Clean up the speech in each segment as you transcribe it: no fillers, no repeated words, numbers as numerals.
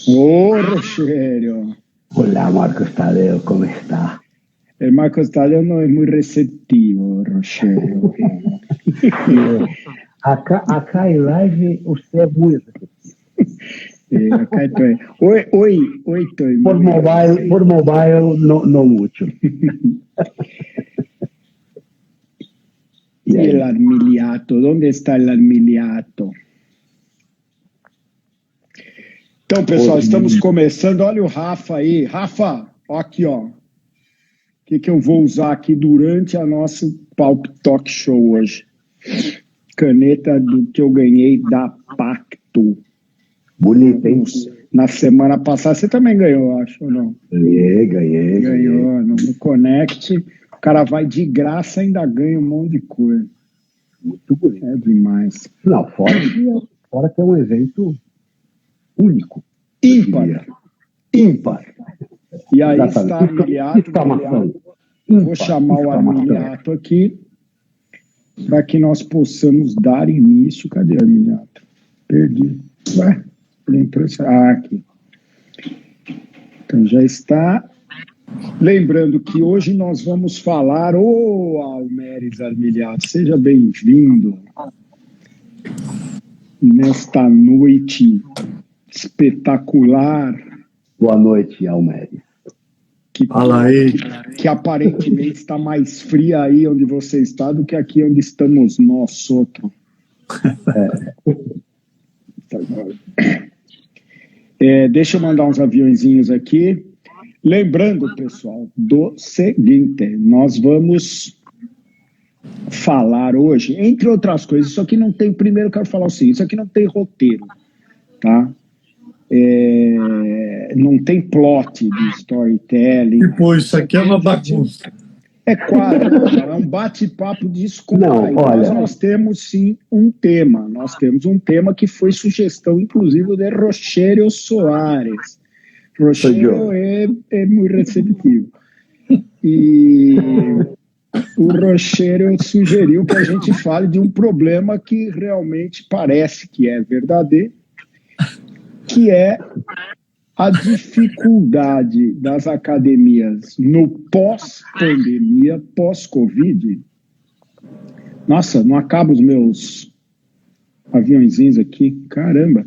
Ô, Rogério. Hola, Marcos Tadeo, ¿cómo está? El Marcos Tadeo no es muy receptivo, Rogério. Acá en live usted es muy receptivo. Acá estoy. Hoy estoy muy Por mobile no mucho. E el Armiliato? ¿Dónde está el Armiliato? Então, pessoal, estamos começando. Olha o Rafa aí. Rafa, aqui, ó. O que eu vou usar aqui durante a nossa Palp Talk Show hoje? Caneta do que eu ganhei da Pacto. Bonito, hein? Na semana passada. Você também ganhou, acho, ou não? Ganhei. Ganhou. No Connect, o cara vai de graça e ainda ganha um monte de coisa. Muito bonito. É demais. Não, fora que é um evento único. Ímpar. E aí está Armiliato. Vou chamar o Armiliato aqui para que nós possamos dar início. Cadê o Armiliato? Perdi. Ué, aqui. Então já está. Lembrando que hoje nós vamos falar, Almeres Armiliato, seja bem-vindo nesta noite espetacular. Boa noite, Almeres. Fala aí. Que aparentemente está mais fria aí onde você está do que aqui onde estamos nós outros. Deixa eu mandar uns aviãozinhos aqui. Lembrando, pessoal, do seguinte, nós vamos falar hoje, entre outras coisas, isso aqui não tem, primeiro eu quero falar o seguinte, isso aqui não tem roteiro, tá? Não tem plot de storytelling. Pô, isso aqui é uma bagunça. É claro, é um bate-papo descontraído. Olha, nós temos sim um tema, nós temos um tema que foi sugestão, inclusive, de Rogério Soares. Rogério é muito receptivo. E o Rogério sugeriu que a gente fale de um problema que realmente parece que é verdadeiro, que é a dificuldade das academias no pós-pandemia, pós-Covid. Nossa, não acaba os meus aviãozinhos aqui, caramba.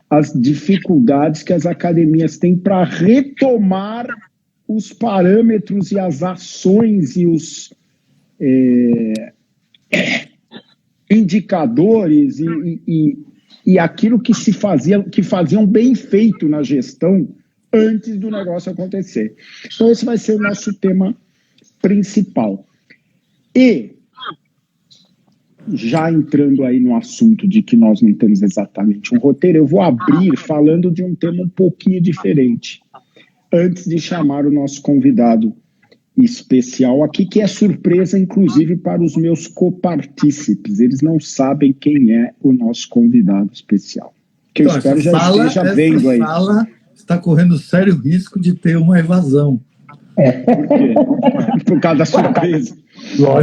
As dificuldades que as academias têm para retomar os parâmetros e as ações e os indicadores e aquilo que se fazia, que faziam bem feito na gestão antes do negócio acontecer. Então esse vai ser o nosso tema principal. E já entrando aí no assunto de que nós não temos exatamente um roteiro, eu vou abrir falando de um tema um pouquinho diferente, antes de chamar o nosso convidado especial aqui, que é surpresa, inclusive, para os meus copartícipes. Eles não sabem quem é o nosso convidado especial. Que eu espero já esteja vendo aí. Essa sala está correndo sério risco de ter uma evasão. Por quê? Por causa da surpresa.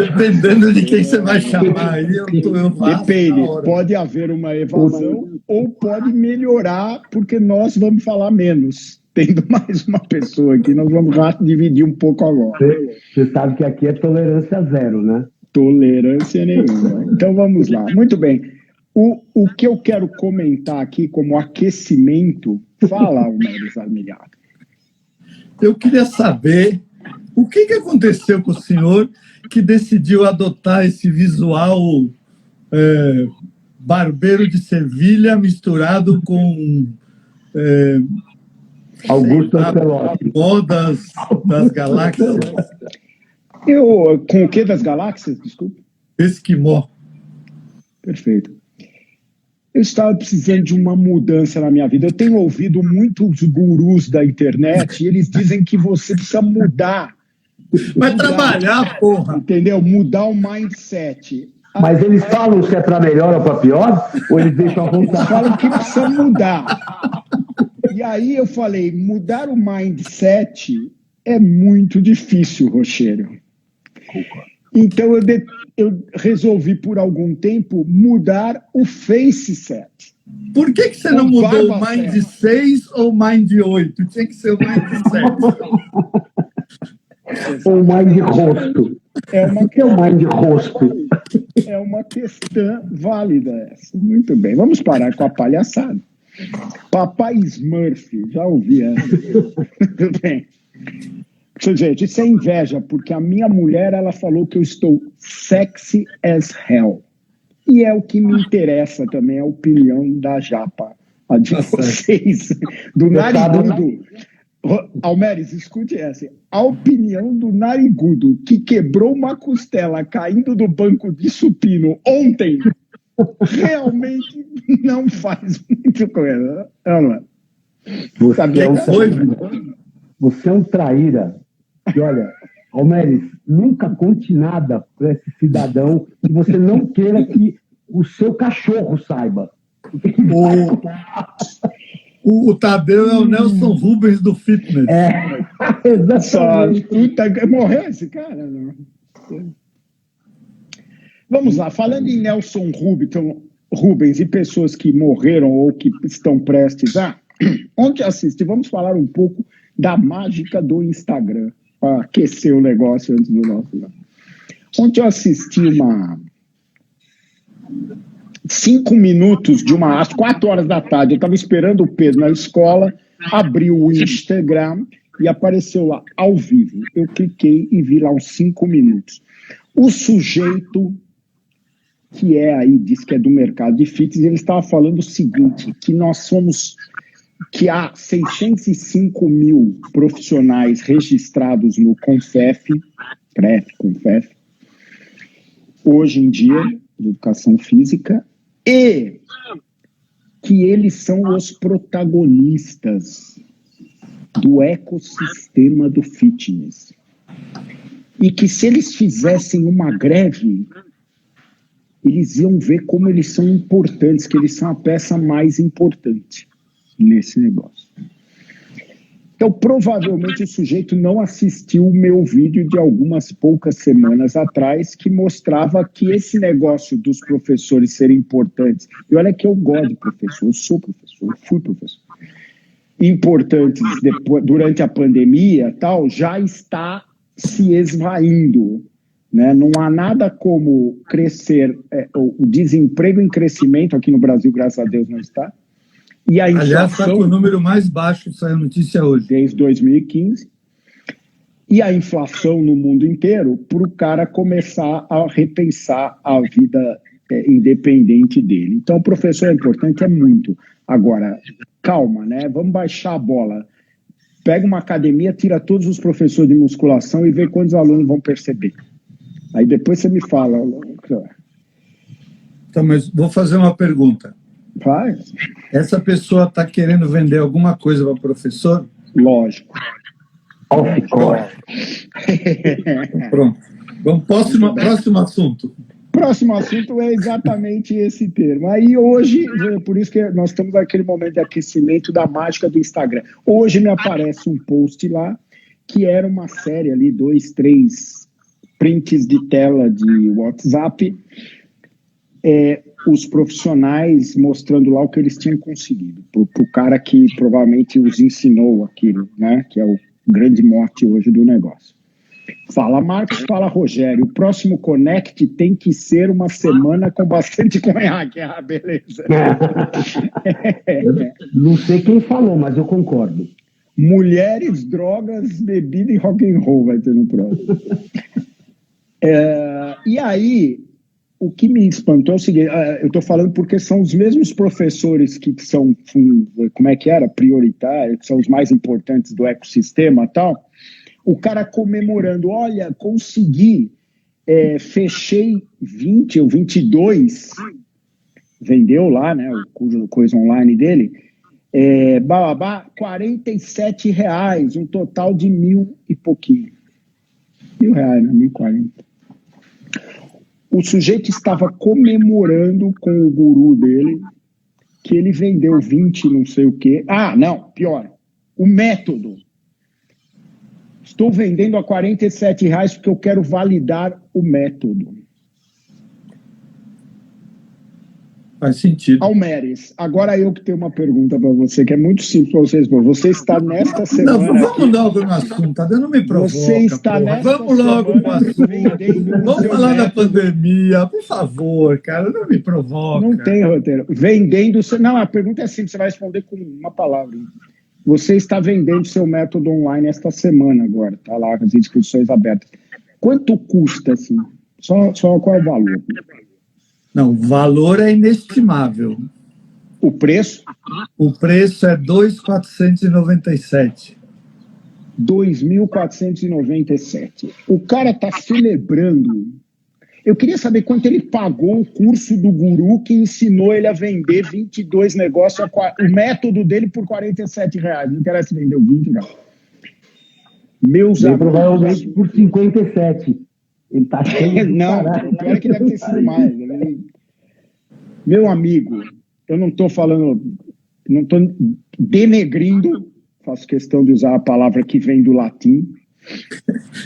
Dependendo de quem você vai chamar aí, eu faço. Depende, pode haver uma evasão ou pode melhorar, porque nós vamos falar menos. Tendo mais uma pessoa aqui, nós vamos dividir um pouco agora. Você sabe que aqui é tolerância zero, né? Tolerância nenhuma. Então vamos lá. Muito bem. O que eu quero comentar aqui como aquecimento, fala, Almeres Armiliato. Eu queria saber o que aconteceu com o senhor que decidiu adotar esse visual barbeiro de Sevilha misturado com Augusto Ancelotti. Das galáxias. Com o que das galáxias? Desculpa. Esquimó. Perfeito. Eu estava precisando de uma mudança na minha vida. Eu tenho ouvido muitos gurus da internet e eles dizem que você precisa mudar. Vai trabalhar, porra. Entendeu? Mudar o mindset. Mas eles falam se é para melhor ou para pior? Ou eles deixam a vontade? Eles falam que precisa mudar. E aí eu falei, mudar o mindset é muito difícil, Rogério. Então eu resolvi, por algum tempo, mudar o face set. Por que você não mudou o Mind 6 ou o Mind 8? Tinha que ser o Mind 7. Ou o Mind rosto. O que é o Mind rosto? É uma questão válida essa. Muito bem, vamos parar com a palhaçada. Papai Smurf, já ouvi essa. Tudo bem. Gente, isso é inveja, porque a minha mulher, ela falou que eu estou sexy as hell. E é o que me interessa também, a opinião da Japa, a de vocês, do narigudo. Almeres, escute essa. A opinião do narigudo que quebrou uma costela caindo do banco de supino ontem realmente não faz muita coisa. Não é? Você é um traíra. E olha, Almeres, nunca conte nada para esse cidadão que você não queira que o seu cachorro saiba. O Tadeu é o Nelson Rubens do fitness. Exatamente. Morreu esse cara? Não. Vamos lá, falando em Nelson Rubens e pessoas que morreram ou que estão prestes a... Ontem assisti, vamos falar um pouco da mágica do Instagram, para aquecer o negócio antes do nosso... Ontem eu assisti 5 minutos às 4 horas da tarde, eu estava esperando o Pedro na escola, abri o Instagram e apareceu lá, ao vivo. Eu cliquei e vi lá uns 5 minutos. O sujeito, que diz que é do mercado de fitness, ele estava falando o seguinte, que há 605 mil profissionais registrados no Confef, hoje em dia, de educação física, e que eles são os protagonistas do ecossistema do fitness. E que se eles fizessem uma greve, eles iam ver como eles são importantes, que eles são a peça mais importante nesse negócio. Então, provavelmente o sujeito não assistiu o meu vídeo de algumas poucas semanas atrás, que mostrava que esse negócio dos professores serem importantes, e olha que eu gosto de professor, eu sou professor, eu fui professor, importantes durante a pandemia, tal, já está se esvaindo. Né? Não há nada como crescer, o desemprego em crescimento, aqui no Brasil, graças a Deus, não está. E a inflação, aliás, está com o número mais baixo, saiu a notícia hoje. Desde 2015. E a inflação no mundo inteiro, para o cara começar a repensar a vida independente dele. Então, o professor é importante, é muito. Agora, calma, né? Vamos baixar a bola. Pega uma academia, tira todos os professores de musculação e vê quantos alunos vão perceber. Aí depois você me fala. Então, mas vou fazer uma pergunta. Faz. Essa pessoa está querendo vender alguma coisa para o professor? Lógico. Pronto. Vamos próximo assunto. Próximo assunto é exatamente esse termo. Aí hoje, por isso que nós estamos naquele momento de aquecimento da mágica do Instagram. Hoje me aparece um post lá, que era uma série ali, 2, 3 prints de tela de WhatsApp, os profissionais mostrando lá o que eles tinham conseguido, para o cara que provavelmente os ensinou aquilo, né? Que é o grande mote hoje do negócio. Fala Marcos, fala Rogério, o próximo Connect tem que ser uma semana com bastante conhaque. Ah, beleza. Não sei quem falou, mas eu concordo. Mulheres, drogas, bebida e rock and roll vai ter no próximo. E aí, o que me espantou é o seguinte, eu estou falando porque são os mesmos professores que são, como é que era, prioritários, que são os mais importantes do ecossistema e tal, o cara comemorando, olha, consegui, fechei 20 ou 22, vendeu lá, né, o coisa online dele, R$47, um total de 1.000 e pouquinho. R$1.000, né, 1.040. O sujeito estava comemorando com o guru dele que ele vendeu 20 não sei o quê. Ah, não, pior, o método. Estou vendendo a R$47 porque eu quero validar o método. Faz sentido. Almeres, agora eu que tenho uma pergunta para você, que é muito simples para vocês. Você está nesta semana... Não, vamos logo no assunto, não me provoca, você está nesta vamos logo no assunto. Vamos falar da pandemia, por favor, cara, não me provoca. Não tem roteiro. Vendendo... Não, a pergunta é simples, você vai responder com uma palavra. Você está vendendo seu método online esta semana agora, tá lá, as inscrições abertas. Quanto custa, assim? Só qual é o valor? Não, o valor é inestimável. O preço? O preço é 2.497. 2.497. O cara está celebrando. Eu queria saber quanto ele pagou o curso do guru que ensinou ele a vender 22 negócios, o método dele por R$47. Não interessa vender o 20, não. Meus amigos. Provavelmente por 57. Ele tá cheio de não, o pior é que deve ter sido mais. Meu amigo, eu não estou falando, não estou denegrindo, faço questão de usar a palavra que vem do latim.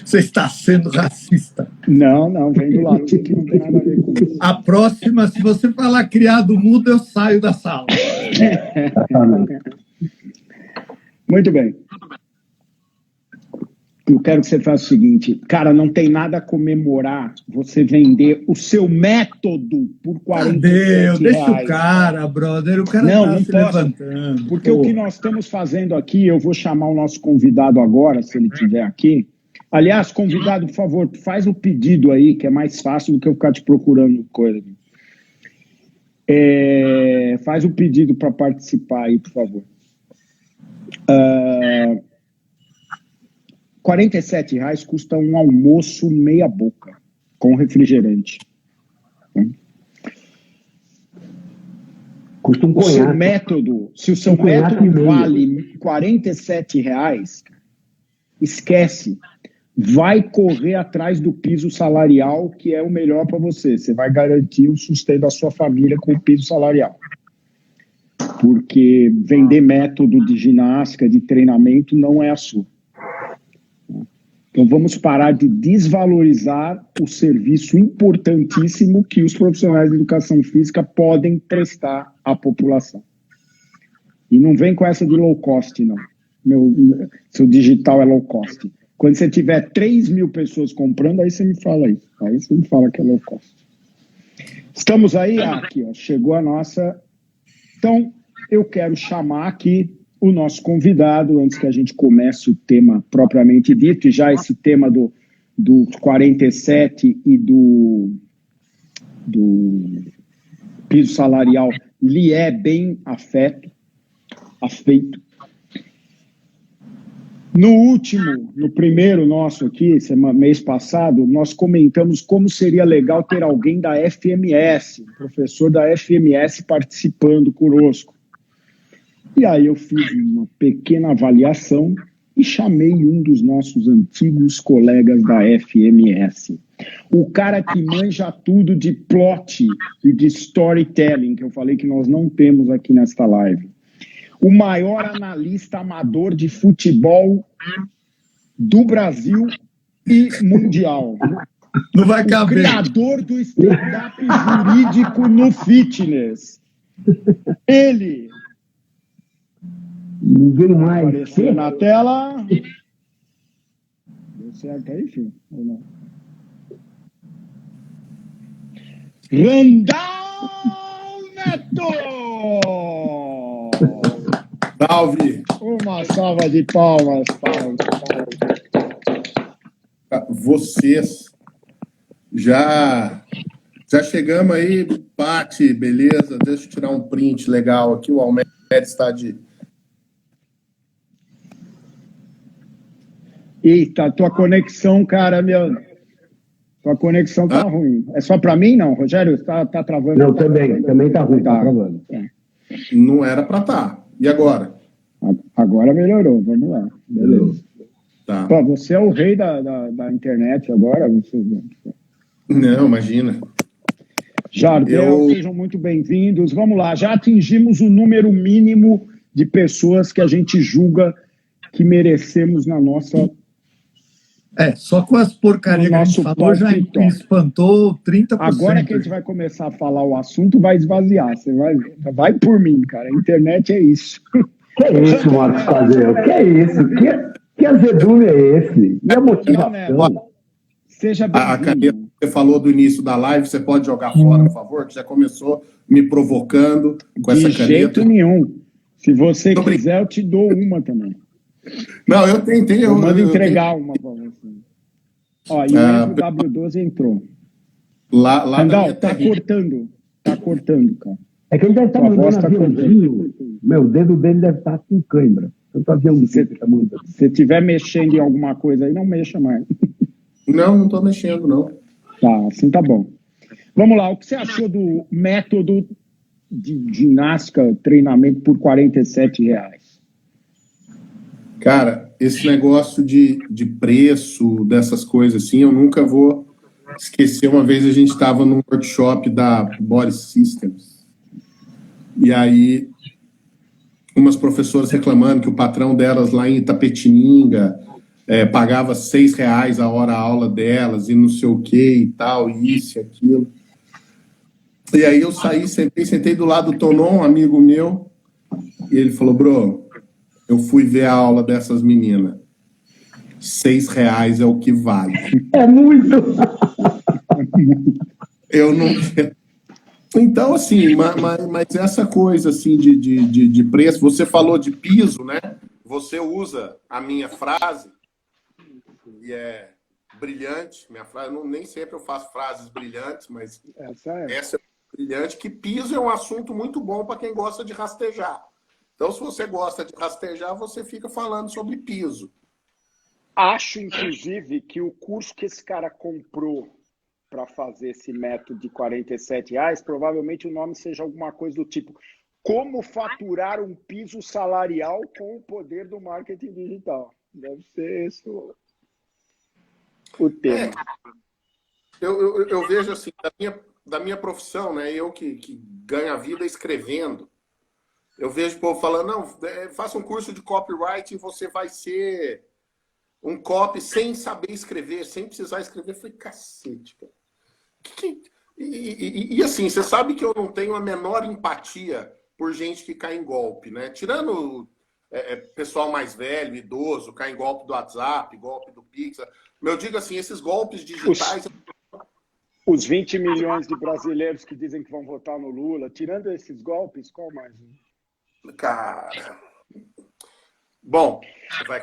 Você está sendo racista. Não, vem do latim, que não tem nada a ver com isso. A próxima, se você falar criado mudo, eu saio da sala. Muito bem. Eu quero que você faça o seguinte, cara, não tem nada a comemorar você vender o seu método por R$47. Deixa o cara, brother, o cara não se levantando. Porque o que nós estamos fazendo aqui, eu vou chamar o nosso convidado agora, se ele estiver aqui. Aliás, convidado, por favor, faz o pedido aí, que é mais fácil do que eu ficar te procurando coisa. Faz o pedido para participar aí, por favor. R$47 custa um almoço meia boca, com refrigerante. Custa um conhaque. Se o seu método vale R$47, esquece. Vai correr atrás do piso salarial, que é o melhor para você. Você vai garantir o sustento da sua família com o piso salarial. Porque vender método de ginástica, de treinamento, não é a sua. Então vamos parar de desvalorizar o serviço importantíssimo que os profissionais de educação física podem prestar à população. E não vem com essa de low cost, não. Seu digital é low cost. Quando você tiver 3.000 pessoas comprando, aí você me fala isso. Aí você me fala que é low cost. Estamos aí? Aqui, ó, chegou a nossa... Então, eu quero chamar aqui o nosso convidado, antes que a gente comece o tema propriamente dito, e já esse tema do 47 e do piso salarial lhe é bem afeito. No primeiro nosso aqui, mês passado, nós comentamos como seria legal ter alguém da FMS, professor da FMS participando conosco. E aí eu fiz uma pequena avaliação e chamei um dos nossos antigos colegas da FMS. O cara que manja tudo de plot e de storytelling, que eu falei que nós não temos aqui nesta live. O maior analista amador de futebol do Brasil e mundial. Não vai caber. O criador do stand-up jurídico no fitness. Ele... Ninguém mais. Apareceu na tela. Deu certo aí, filho? Ou não? Randall Neto! Salve! Uma salva de palmas. Vocês já chegamos aí, Pati, beleza? Deixa eu tirar um print legal aqui. O Almeida está de... Eita, tua conexão, cara, tua conexão tá ruim. É só para mim, não, Rogério? Tá travando? Não, também tá ruim, tá travando. Não era para estar. E agora? Agora melhorou, vamos lá. Beleza. Tá. Pô, você é o rei da internet agora. Não, imagina. Jardel, sejam muito bem-vindos. Vamos lá, já atingimos o número mínimo de pessoas que a gente julga que merecemos na nossa Só com as porcarias que a gente falou já espantou 30%. Agora que a gente vai começar a falar o assunto, vai esvaziar. Você vai ver. Vai por mim, cara. A internet é isso. Que é isso, Marcos Tadeu? Que é isso? Que azedume é esse? E a motivação? Seja A caneta bem-vindo. que você falou do início da live, você pode jogar fora, por favor? Que já começou me provocando com essa caneta. De jeito nenhum. Se você quiser, eu te dou uma também. Não, eu tentei. Eu mando entregar uma para você. Ó, e o W12 entrou. Lá Andal, tá cortando. Tá cortando, cara. É que ele deve estar mandando aviãozinho. Meu, o dedo dele deve estar com cãibra. Tanto aviãozinho que ele tá mandando. Se estiver mexendo em alguma coisa aí, não mexa mais. Não estou mexendo, não. Tá, assim tá bom. Vamos lá, o que você achou do método de ginástica, treinamento por R$47? Cara, esse negócio de preço, dessas coisas assim, eu nunca vou esquecer. Uma vez a gente estava num workshop da Body Systems, e aí umas professoras reclamando que o patrão delas lá em Itapetininga pagava R$6 a hora a aula delas, e não sei o que e tal, isso e aquilo. E aí eu saí, sentei do lado do Tonon, um amigo meu, e ele falou: bro, eu fui ver a aula dessas meninas. R$6 é o que vale. É muito! Eu não... Então, assim, mas essa coisa assim de preço, você falou de piso, né? Você usa a minha frase, e é brilhante, minha frase, nem sempre eu faço frases brilhantes, mas essa é brilhante, que piso é um assunto muito bom para quem gosta de rastejar. Então, se você gosta de rastejar, você fica falando sobre piso. Acho, inclusive, que o curso que esse cara comprou para fazer esse método de R$47, provavelmente o nome seja alguma coisa do tipo: como faturar um piso salarial com o poder do marketing digital. Deve ser esse o tema. Eu vejo assim, da minha profissão, né? Eu que ganho a vida escrevendo, eu vejo o povo falando: não, faça um curso de copyright e você vai ser um copy sem saber escrever, sem precisar escrever. Eu falei: cacete, cara. E assim, você sabe que eu não tenho a menor empatia por gente que cai em golpe, né? Tirando pessoal mais velho, idoso, cai em golpe do WhatsApp, golpe do Pix. Eu digo assim, esses golpes digitais... Os 20 milhões de brasileiros que dizem que vão votar no Lula, tirando esses golpes, qual mais? Cara... Bom,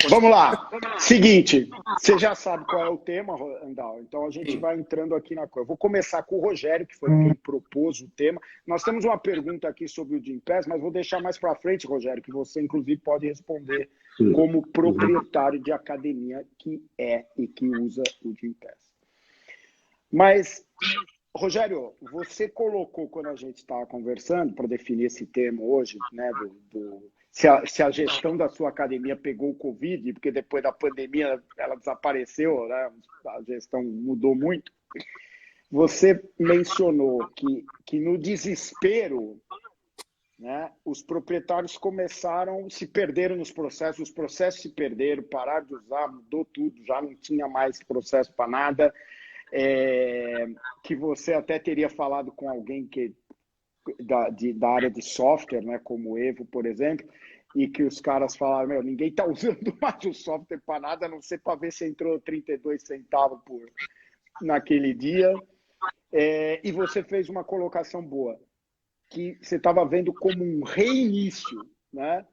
vamos lá. Seguinte, você já sabe qual é o tema, Andal, então a gente vai entrando aqui na coisa. Eu vou começar com o Rogério, que foi quem propôs o tema. Nós temos uma pergunta aqui sobre o Gympass, mas vou deixar mais para frente, Rogério, que você, inclusive, pode responder como proprietário de academia que é e que usa o Gympass. Mas, Rogério, você colocou, quando a gente estava conversando, para definir esse tema hoje, né, se a gestão da sua academia pegou o Covid, porque depois da pandemia ela desapareceu, né? A gestão mudou muito. Você mencionou que no desespero, né, os proprietários se perderam nos processos, os processos se perderam, pararam de usar, mudou tudo, já não tinha mais processo para nada, que você até teria falado com alguém da área de software, né, como o Evo, por exemplo, e que os caras falaram: ninguém está usando mais o software para nada, a não ser para ver se entrou 32 centavos naquele dia. E você fez uma colocação boa, que você estava vendo como um reinício, né?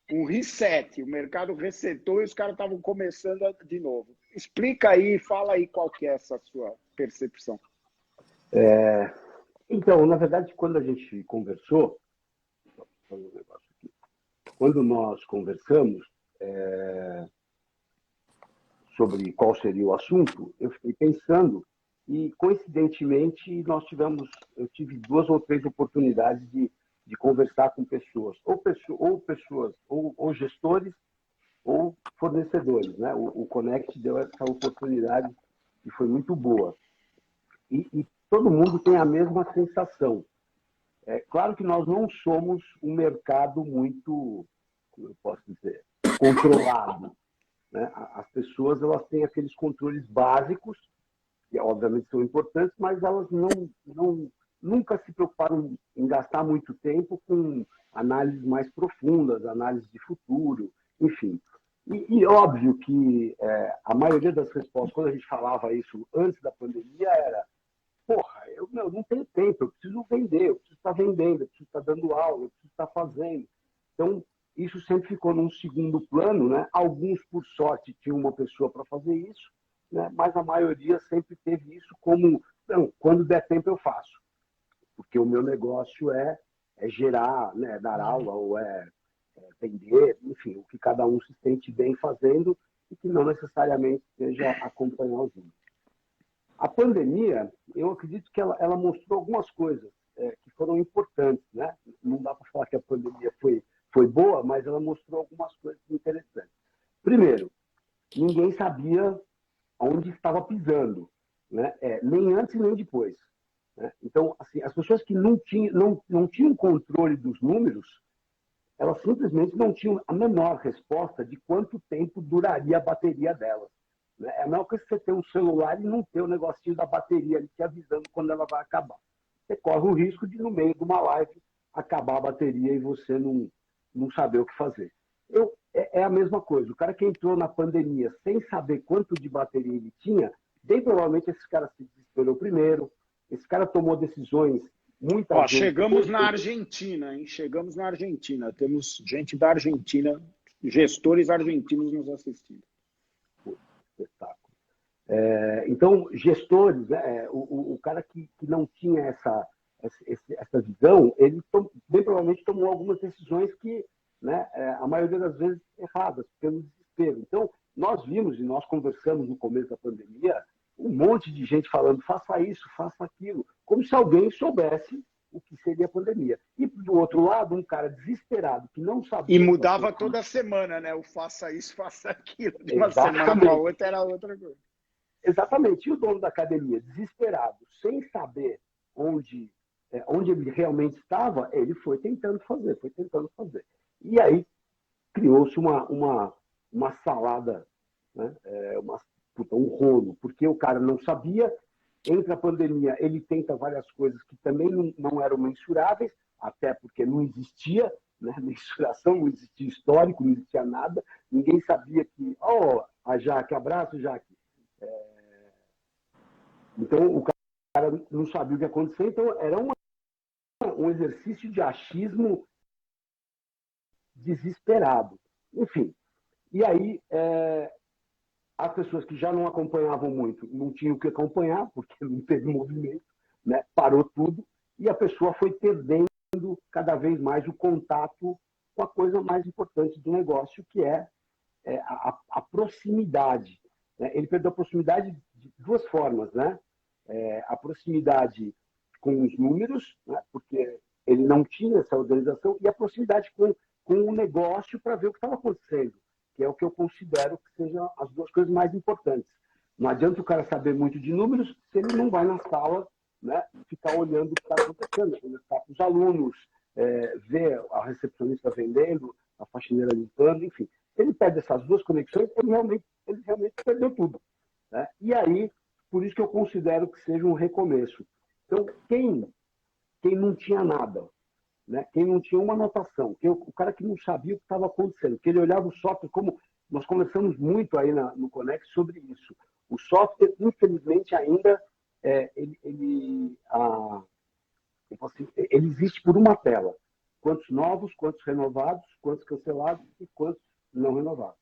Um reset. O mercado resetou e os caras estavam começando de novo. Explica aí, fala aí qual que é essa sua percepção. Então, na verdade, quando a gente conversou, quando nós conversamos sobre qual seria o assunto, eu fiquei pensando e, coincidentemente, eu tive 2 ou 3 oportunidades de conversar com pessoas, ou gestores, ou fornecedores, né? O Connect deu essa oportunidade e foi muito boa. E todo mundo tem a mesma sensação. É claro que nós não somos um mercado muito, como eu posso dizer, controlado, né? As pessoas elas têm aqueles controles básicos, que obviamente são importantes, mas elas nunca se preocuparam em gastar muito tempo com análises mais profundas, análises de futuro, enfim. E óbvio que a maioria das respostas, quando a gente falava isso antes da pandemia, era: porra, eu não tenho tempo, eu preciso vender, eu preciso estar vendendo, eu preciso estar dando aula, eu preciso estar fazendo. Então, isso sempre ficou num segundo plano, né? Alguns, por sorte, tinham uma pessoa para fazer isso, né? Mas a maioria sempre teve isso como: não, quando der tempo eu faço, porque o meu negócio é gerar, né? Dar aula ou vender, enfim, o que cada um se sente bem fazendo e que não necessariamente seja acompanhar os outros. A pandemia, eu acredito que ela mostrou algumas coisas que foram importantes, né? Não dá para falar que a pandemia foi boa, mas ela mostrou algumas coisas interessantes. Primeiro, ninguém sabia onde estava pisando, né? Nem antes nem depois, né? Então, assim, as pessoas que não tinham controle dos números, elas simplesmente não tinham a menor resposta de quanto tempo duraria a bateria delas. É a mesma coisa que você ter um celular e não ter o negocinho da bateria ali te avisando quando ela vai acabar. Você corre o risco de, no meio de uma live, acabar a bateria e você não saber o que fazer. É a mesma coisa. O cara que entrou na pandemia sem saber quanto de bateria ele tinha, bem provavelmente esse cara se desesperou primeiro, esse cara tomou decisões muitas vezes... Chegamos na Argentina, hein? Chegamos na Argentina. Temos gente da Argentina, gestores argentinos nos assistindo. Espetáculo. Então, gestores, né, o cara que não tinha essa visão, ele bem provavelmente tomou algumas decisões que, né, a maioria das vezes, erradas, pelo desespero. Então, nós vimos e nós conversamos no começo da pandemia um monte de gente falando: faça isso, faça aquilo, como se alguém soubesse o que seria a pandemia. E, do outro lado, um cara desesperado, que não sabia... E mudava toda semana, né? O faça isso, faça aquilo. De uma semana para outra era outra coisa. Exatamente. E o dono da academia, desesperado, sem saber onde ele realmente estava, ele foi tentando fazer. E aí criou-se uma salada, né? Um rolo, porque o cara não sabia. Entra a pandemia, ele tenta várias coisas que também não eram mensuráveis, até porque não existia, né, mensuração, não existia histórico, não existia nada, ninguém sabia que... a Jaque, abraço, Jaque. Então, o cara não sabia o que ia acontecer, então era um exercício de achismo desesperado. Enfim, e aí... as pessoas que já não acompanhavam muito não tinham o que acompanhar, porque não teve movimento, né? Parou tudo, e a pessoa foi perdendo cada vez mais o contato com a coisa mais importante do negócio, que é a proximidade, né? Ele perdeu a proximidade de duas formas, né? A proximidade com os números, né? Porque ele não tinha essa organização, e a proximidade com o negócio para ver o que estava acontecendo, que é o que eu considero que sejam as duas coisas mais importantes. Não adianta o cara saber muito de números se ele não vai na sala, né, ficar olhando o que está acontecendo, conversar com os alunos, ver a recepcionista vendendo, a faxineira limpando, enfim. Se ele perde essas duas conexões, ele realmente perdeu tudo, né? E aí, por isso que eu considero que seja um recomeço. Então, quem não tinha nada, né? Quem não tinha uma anotação, o cara que não sabia o que estava acontecendo, que ele olhava o software, como nós conversamos muito aí no Conex sobre isso. O software, infelizmente, ainda ele existe por uma tela. Quantos novos, quantos renovados, quantos cancelados e quantos não renovados,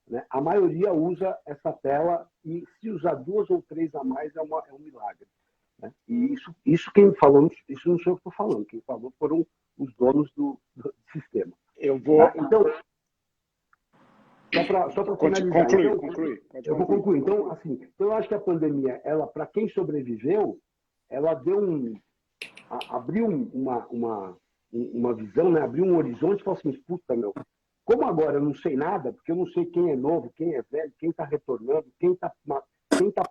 né? A maioria usa essa tela, e se usar duas ou três a mais é um milagre, né? E isso quem falou, isso não sou eu que estou falando, quem falou foram os donos do sistema. Eu vou... Então, só para finalizar. Conclui. Eu vou concluir. Então, assim, eu acho que a pandemia, ela, para quem sobreviveu, ela abriu uma visão, né? Abriu um horizonte e falou assim: puta, meu, como agora eu não sei nada, porque eu não sei quem é novo, quem é velho, quem está retornando, quem tá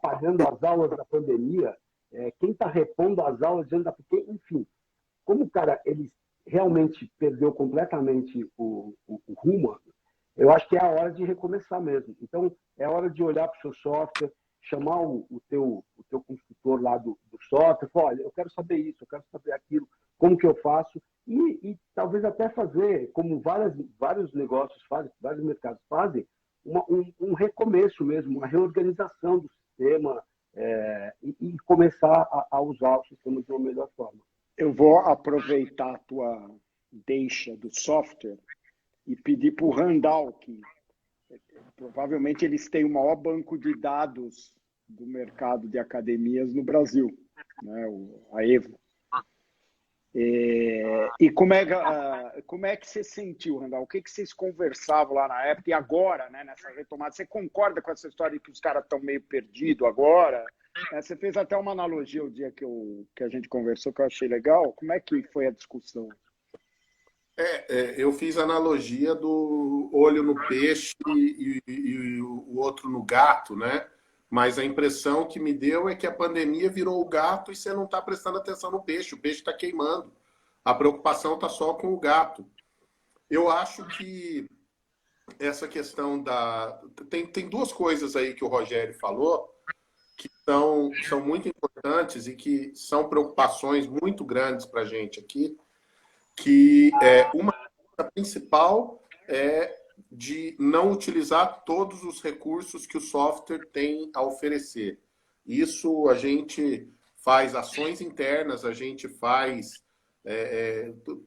pagando as aulas da pandemia, quem está repondo as aulas dentro da... Enfim, como o cara ele realmente perdeu completamente o rumo, eu acho que é a hora de recomeçar mesmo. Então, é hora de olhar para o seu software, chamar o teu consultor lá do software, falar, olha, eu quero saber isso, eu quero saber aquilo, como que eu faço, e talvez até fazer, como vários negócios fazem, vários mercados fazem, um recomeço mesmo, uma reorganização do sistema, e começar a usar o sistema de uma melhor forma. Eu vou aproveitar a tua deixa do software e pedir para o Randall, que provavelmente eles têm o maior banco de dados do mercado de academias no Brasil, né? A Evo. E como é que você sentiu, Randall? O que vocês conversavam lá na época e agora, né, nessa retomada? Você concorda com essa história de que os caras estão meio perdidos agora? Você fez até uma analogia o dia que a gente conversou, que eu achei legal. Como é que foi a discussão? Eu fiz a analogia do olho no peixe e o outro no gato, né? Mas a impressão que me deu é que a pandemia virou o gato e você não está prestando atenção no peixe. O peixe está queimando. A preocupação está só com o gato. Eu acho que essa questão da... Tem duas coisas aí que o Rogério falou que são muito importantes e que são preocupações muito grandes para a gente aqui, que uma principal é de não utilizar todos os recursos que o software tem a oferecer. Isso a gente faz ações internas, a gente faz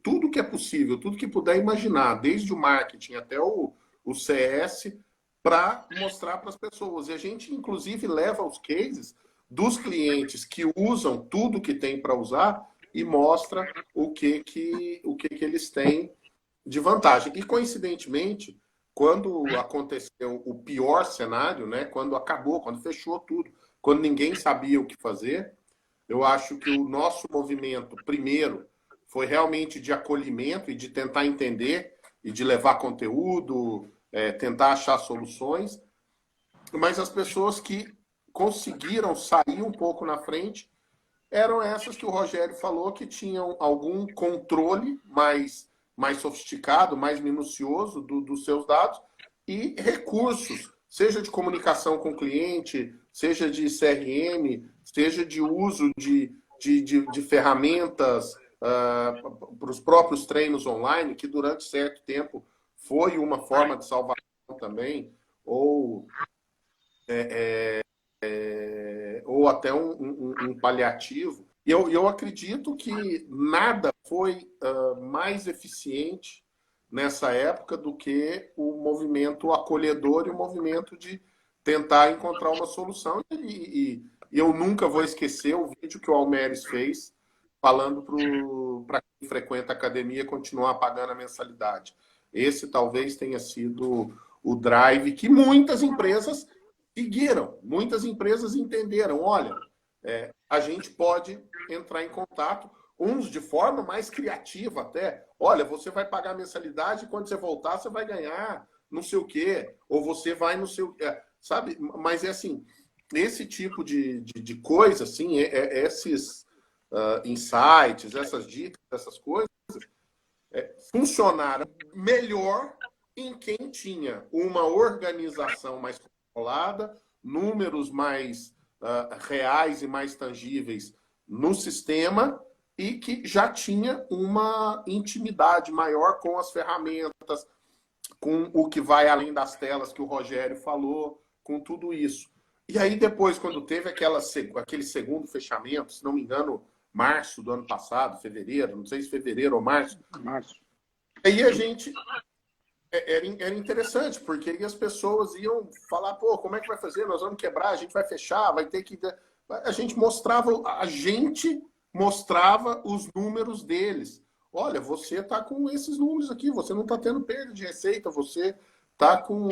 tudo que é possível, tudo que puder imaginar, desde o marketing até o CS, para mostrar para as pessoas. E a gente, inclusive, leva os cases dos clientes que usam tudo que tem para usar e mostra o que eles têm de vantagem. E, coincidentemente, quando aconteceu o pior cenário, né, quando fechou tudo, quando ninguém sabia o que fazer, eu acho que o nosso movimento, primeiro, foi realmente de acolhimento e de tentar entender e de levar conteúdo, tentar achar soluções, mas as pessoas que conseguiram sair um pouco na frente eram essas que o Rogério falou, que tinham algum controle mais sofisticado, mais minucioso dos seus dados e recursos, seja de comunicação com o cliente, seja de CRM, seja de uso de ferramentas para os próprios treinos online, que durante certo tempo foi uma forma de salvação também, ou até um paliativo. E eu acredito que nada foi mais eficiente nessa época do que o movimento acolhedor e o movimento de tentar encontrar uma solução. E eu nunca vou esquecer o vídeo que o Almeres fez falando para quem frequenta a academia continuar pagando a mensalidade. Esse talvez tenha sido o drive que muitas empresas seguiram, muitas empresas entenderam, olha, a gente pode entrar em contato, uns de forma mais criativa até, olha, você vai pagar a mensalidade e quando você voltar você vai ganhar não sei o quê, ou você vai no seu... sabe? Mas é assim, esse tipo de coisa, assim, esses insights, essas dicas, essas coisas, funcionaram melhor em quem tinha uma organização mais controlada, números mais reais e mais tangíveis no sistema e que já tinha uma intimidade maior com as ferramentas, com o que vai além das telas que o Rogério falou, com tudo isso. E aí depois, quando teve aquele segundo fechamento, se não me engano, março do ano passado, fevereiro, não sei se fevereiro ou março. Aí a gente... Era interessante, porque aí as pessoas iam falar, pô, como é que vai fazer? Nós vamos quebrar, a gente vai fechar, vai ter que... A gente mostrava os números deles. Olha, você está com esses números aqui, você não está tendo perda de receita, você está com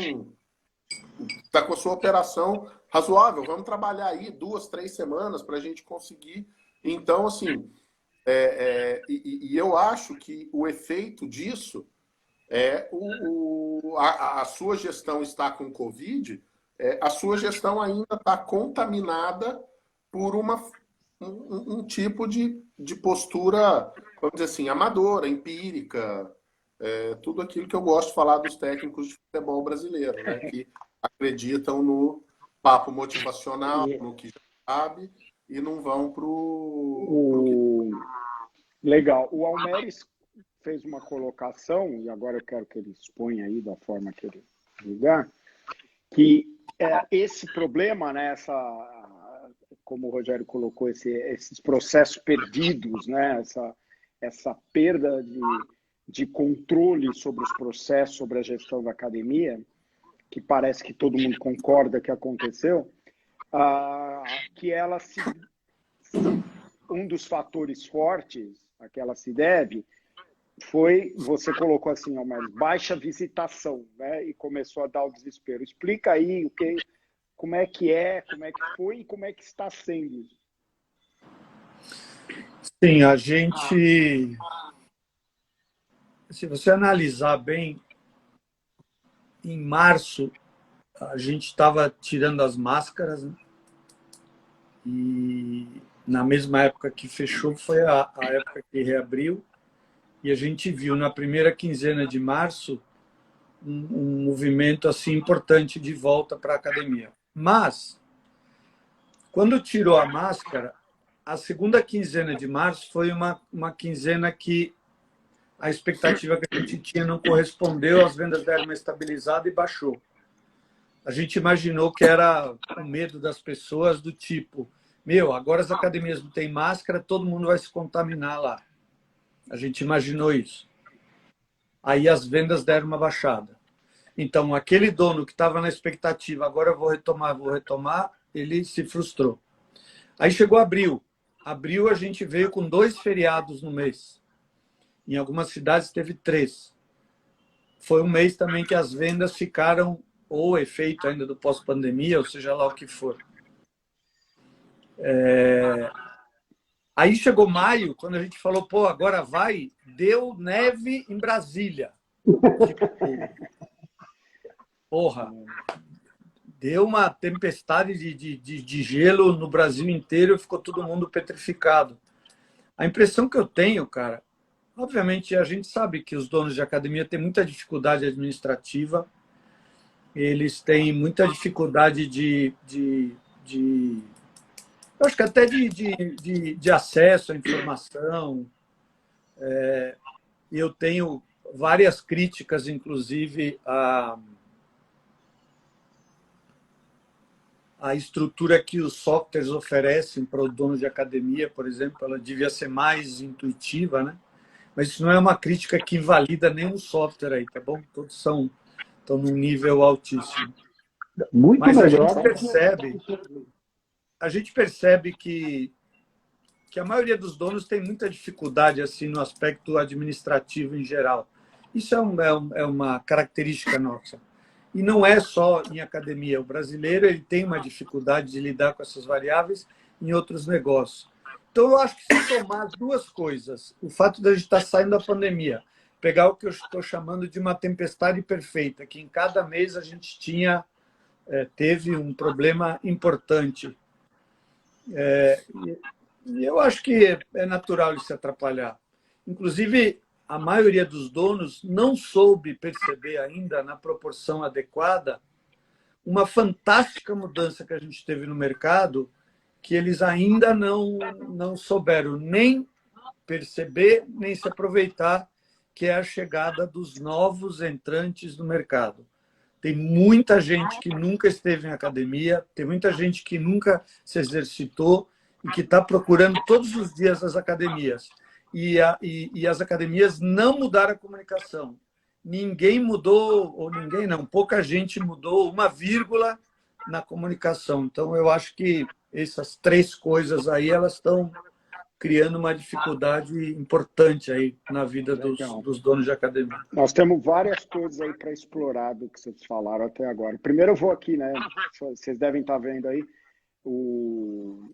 a sua operação razoável. Vamos trabalhar aí 2, 3 semanas para a gente conseguir. Então, assim, e eu acho que o efeito disso a sua gestão está com Covid, a sua gestão ainda está contaminada por um tipo de postura, vamos dizer assim, amadora, empírica, tudo aquilo que eu gosto de falar dos técnicos de futebol brasileiro, né? Que acreditam no papo motivacional, no que já sabe, e não vão Legal. O Almeres fez uma colocação, e agora eu quero que ele exponha aí da forma que ele julgar, que esse problema, né, como o Rogério colocou, esses processos perdidos, né, essa perda de controle sobre os processos, sobre a gestão da academia, que parece que todo mundo concorda que aconteceu, que ela um dos fatores fortes a que ela se deve foi, você colocou assim, mas baixa visitação, né? E começou a dar o desespero. Explica aí como é que foi e como é que está sendo isso. Sim, a gente, se você analisar bem, em março a gente estava tirando as máscaras, né? E na mesma época que fechou foi a época que reabriu, e a gente viu na primeira quinzena de março um movimento assim importante de volta para a academia. Mas, quando tirou a máscara, a segunda quinzena de março foi uma quinzena que a expectativa que a gente tinha não correspondeu, as vendas deram uma estabilizada e baixou. A gente imaginou que era o medo das pessoas do tipo, agora as academias não têm máscara, todo mundo vai se contaminar lá. A gente imaginou isso. Aí as vendas deram uma baixada. Então, aquele dono que estava na expectativa, agora eu vou retomar, ele se frustrou. Aí chegou abril. Abril a gente veio com 2 feriados no mês. Em algumas cidades teve 3. Foi um mês também que as vendas ficaram, ou efeito ainda do pós-pandemia, ou seja lá o que for. Aí chegou maio, quando a gente falou, agora vai, deu neve em Brasília. Deu uma tempestade de gelo no Brasil inteiro e ficou todo mundo petrificado. A impressão que eu tenho, cara, obviamente a gente sabe que os donos de academia têm muita dificuldade administrativa, eles têm muita dificuldade eu acho que até de acesso à informação. Eu tenho várias críticas, inclusive, a estrutura que os softwares oferecem para o dono de academia, por exemplo, ela devia ser mais intuitiva, né? Mas isso não é uma crítica que invalida nenhum software aí, tá bom? Todos estão num nível altíssimo. Muito Mas melhor. A gente percebe que a maioria dos donos tem muita dificuldade assim no aspecto administrativo em geral. Isso é uma característica nossa. E não é só em academia. O brasileiro ele tem uma dificuldade de lidar com essas variáveis em outros negócios. Então, eu acho que se somar as 2 coisas, o fato de a gente estar saindo da pandemia, pegar o que eu estou chamando de uma tempestade perfeita, que em cada mês a gente teve um problema importante. E eu acho que é natural ele se atrapalhar. Inclusive, a maioria dos donos não soube perceber ainda, na proporção adequada, uma fantástica mudança que a gente teve no mercado, que eles ainda não souberam nem perceber, nem se aproveitar, que é a chegada dos novos entrantes no mercado. Tem muita gente que nunca esteve em academia, tem muita gente que nunca se exercitou e que está procurando todos os dias as academias. E as academias não mudaram a comunicação. Ninguém mudou, ou ninguém não, pouca gente mudou uma vírgula na comunicação. Então, eu acho que essas 3 coisas aí, elas estão criando uma dificuldade importante aí na vida dos donos de academia. Nós temos várias coisas aí para explorar do que vocês falaram até agora. Primeiro eu vou aqui, né? Vocês devem estar vendo aí o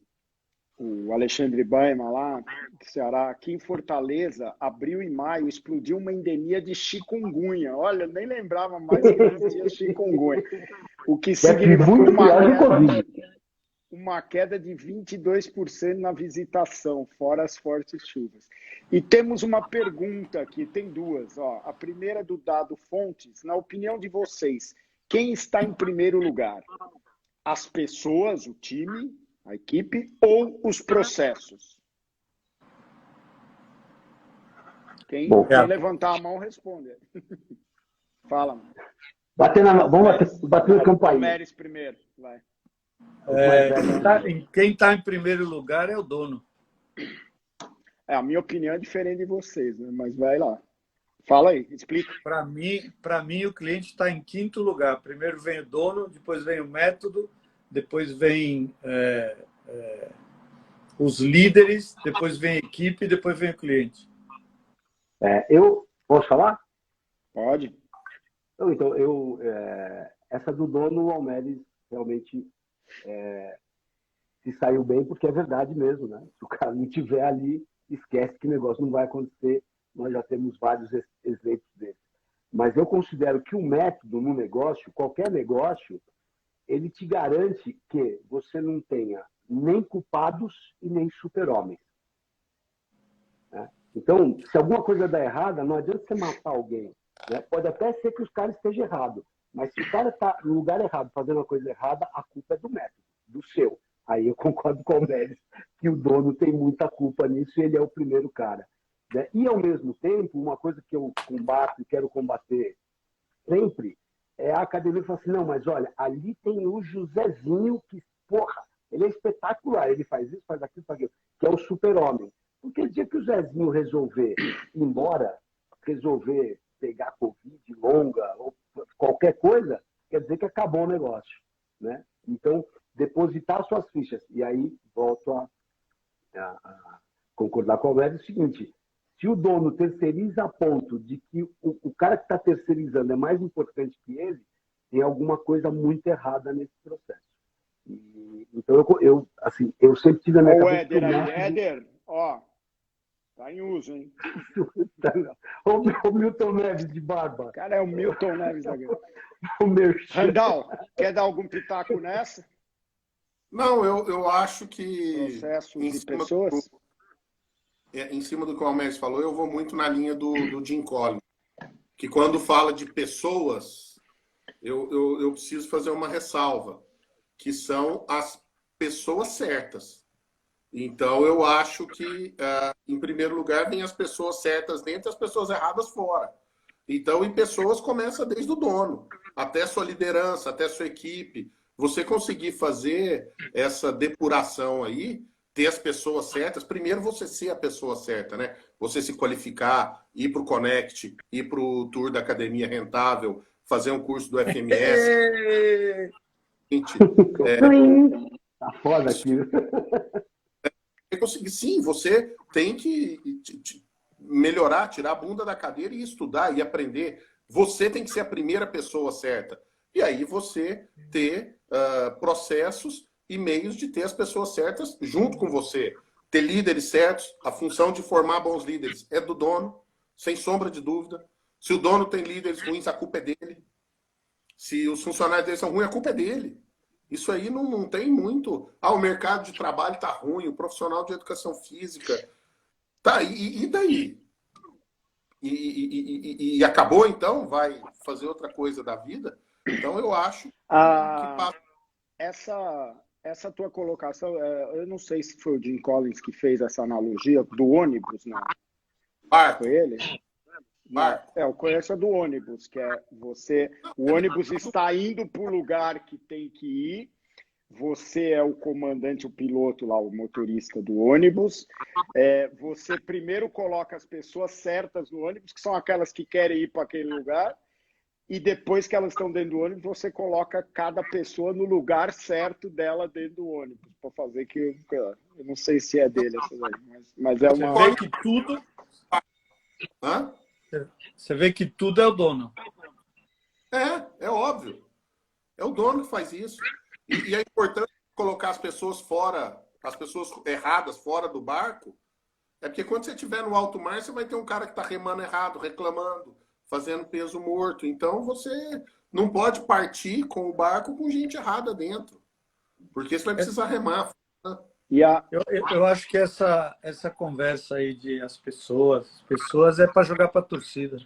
Alexandre Baima lá, do Ceará, aqui em Fortaleza, abril e maio, explodiu uma endemia de chikungunya. Olha, eu nem lembrava mais que existia chikungunya. O que significou uma queda de 22% na visitação, fora as fortes chuvas. E temos uma pergunta aqui, tem duas. Ó. A primeira é do Dado Fontes. Na opinião de vocês, quem está em primeiro lugar? As pessoas, o time, a equipe, ou os processos? Quem levantar a mão responde. Fala. Vamos bater no campo aí. Meres primeiro, vai. Quem está em primeiro lugar é o dono. A minha opinião é diferente de vocês, né? Mas vai lá. Fala aí, explica. Para mim, o cliente está em quinto lugar. Primeiro vem o dono, depois vem o método, depois vem os líderes, depois vem a equipe, depois vem o cliente. Eu posso falar? Pode. Então, essa do dono, o Almeres realmente se saiu bem, porque é verdade mesmo, né? Se o cara não estiver ali, esquece que o negócio não vai acontecer. Nós já temos vários exemplos desses. Mas eu considero que o método no negócio, qualquer negócio, ele te garante que você não tenha nem culpados e nem super-homens. Né? Então, se alguma coisa dá errada, não adianta você matar alguém. Né? Pode até ser que os caras estejam errados. Mas se o cara está no lugar errado, fazendo uma coisa errada, a culpa é do método, do seu. Aí eu concordo com o Almeres que o dono tem muita culpa nisso e ele é o primeiro cara. Né? E, ao mesmo tempo, uma coisa que eu combato e quero combater sempre é a academia falar assim, não, mas olha, ali tem o Josézinho que, porra, ele é espetacular, ele faz isso, faz aquilo, faz aquilo, que é o super-homem. Porque o dia que o Zezinho resolver ir embora, resolver pegar Covid longa ou qualquer coisa, quer dizer que acabou o negócio. Né? Então, depositar suas fichas. E aí, volto a concordar com o Almeida, é o seguinte, se o dono terceiriza a ponto de que o cara que está terceirizando é mais importante que ele, tem alguma coisa muito errada nesse processo. Então, eu sempre tive a minha cabeça... Éder, ó, tá em uso, hein? O Milton Neves de barba. Cara, é o Milton Neves da Guerra. Randall, quer dar algum pitaco nessa? Não, eu acho que... Processos de pessoas? Em cima do que o Almeida falou, eu vou muito na linha do Jim Collins. Que quando fala de pessoas, eu preciso fazer uma ressalva. Que são as pessoas certas. Então, eu acho que, em primeiro lugar, vem as pessoas certas dentro e as pessoas erradas fora. Então, em pessoas, começa desde o dono, até sua liderança, até sua equipe. Você conseguir fazer essa depuração aí, ter as pessoas certas, primeiro você ser a pessoa certa, né? Você se qualificar, ir para o Connect, ir para o Tour da Academia Rentável, fazer um curso do FMS. Tá foda aqui. Sim, você tem que melhorar, tirar a bunda da cadeira e estudar e aprender. Você tem que ser a primeira pessoa certa. E aí você ter processos e meios de ter as pessoas certas junto com você. Ter líderes certos, a função de formar bons líderes é do dono, sem sombra de dúvida. Se o dono tem líderes ruins, a culpa é dele. Se os funcionários dele são ruins, a culpa é dele. Isso aí não tem muito... o mercado de trabalho está ruim, o profissional de educação física... Tá, e daí? E acabou, então? Vai fazer outra coisa da vida? Então, eu acho que... Essa tua colocação, eu não sei se foi o Jim Collins que fez essa analogia do ônibus, não? Barco. Foi ele? Barco. Eu conheço a do ônibus, que é o ônibus está indo para o lugar que tem que ir, você é o comandante, o piloto lá, o motorista do ônibus, você primeiro coloca as pessoas certas no ônibus, que são aquelas que querem ir para aquele lugar, e depois que elas estão dentro do ônibus, você coloca cada pessoa no lugar certo dela dentro do ônibus, para fazer que... Eu não sei se é dele essa daí, mas é uma... Você vê que tudo... Hã? Você vê que tudo é o dono. É óbvio. É o dono que faz isso. E é importante colocar as pessoas fora, as pessoas erradas fora do barco, porque quando você estiver no alto mar, você vai ter um cara que está remando errado, reclamando, fazendo peso morto. Então, você não pode partir com o barco com gente errada dentro. Porque você vai precisar remar. E eu acho que essa conversa aí de as pessoas é para jogar para a torcida.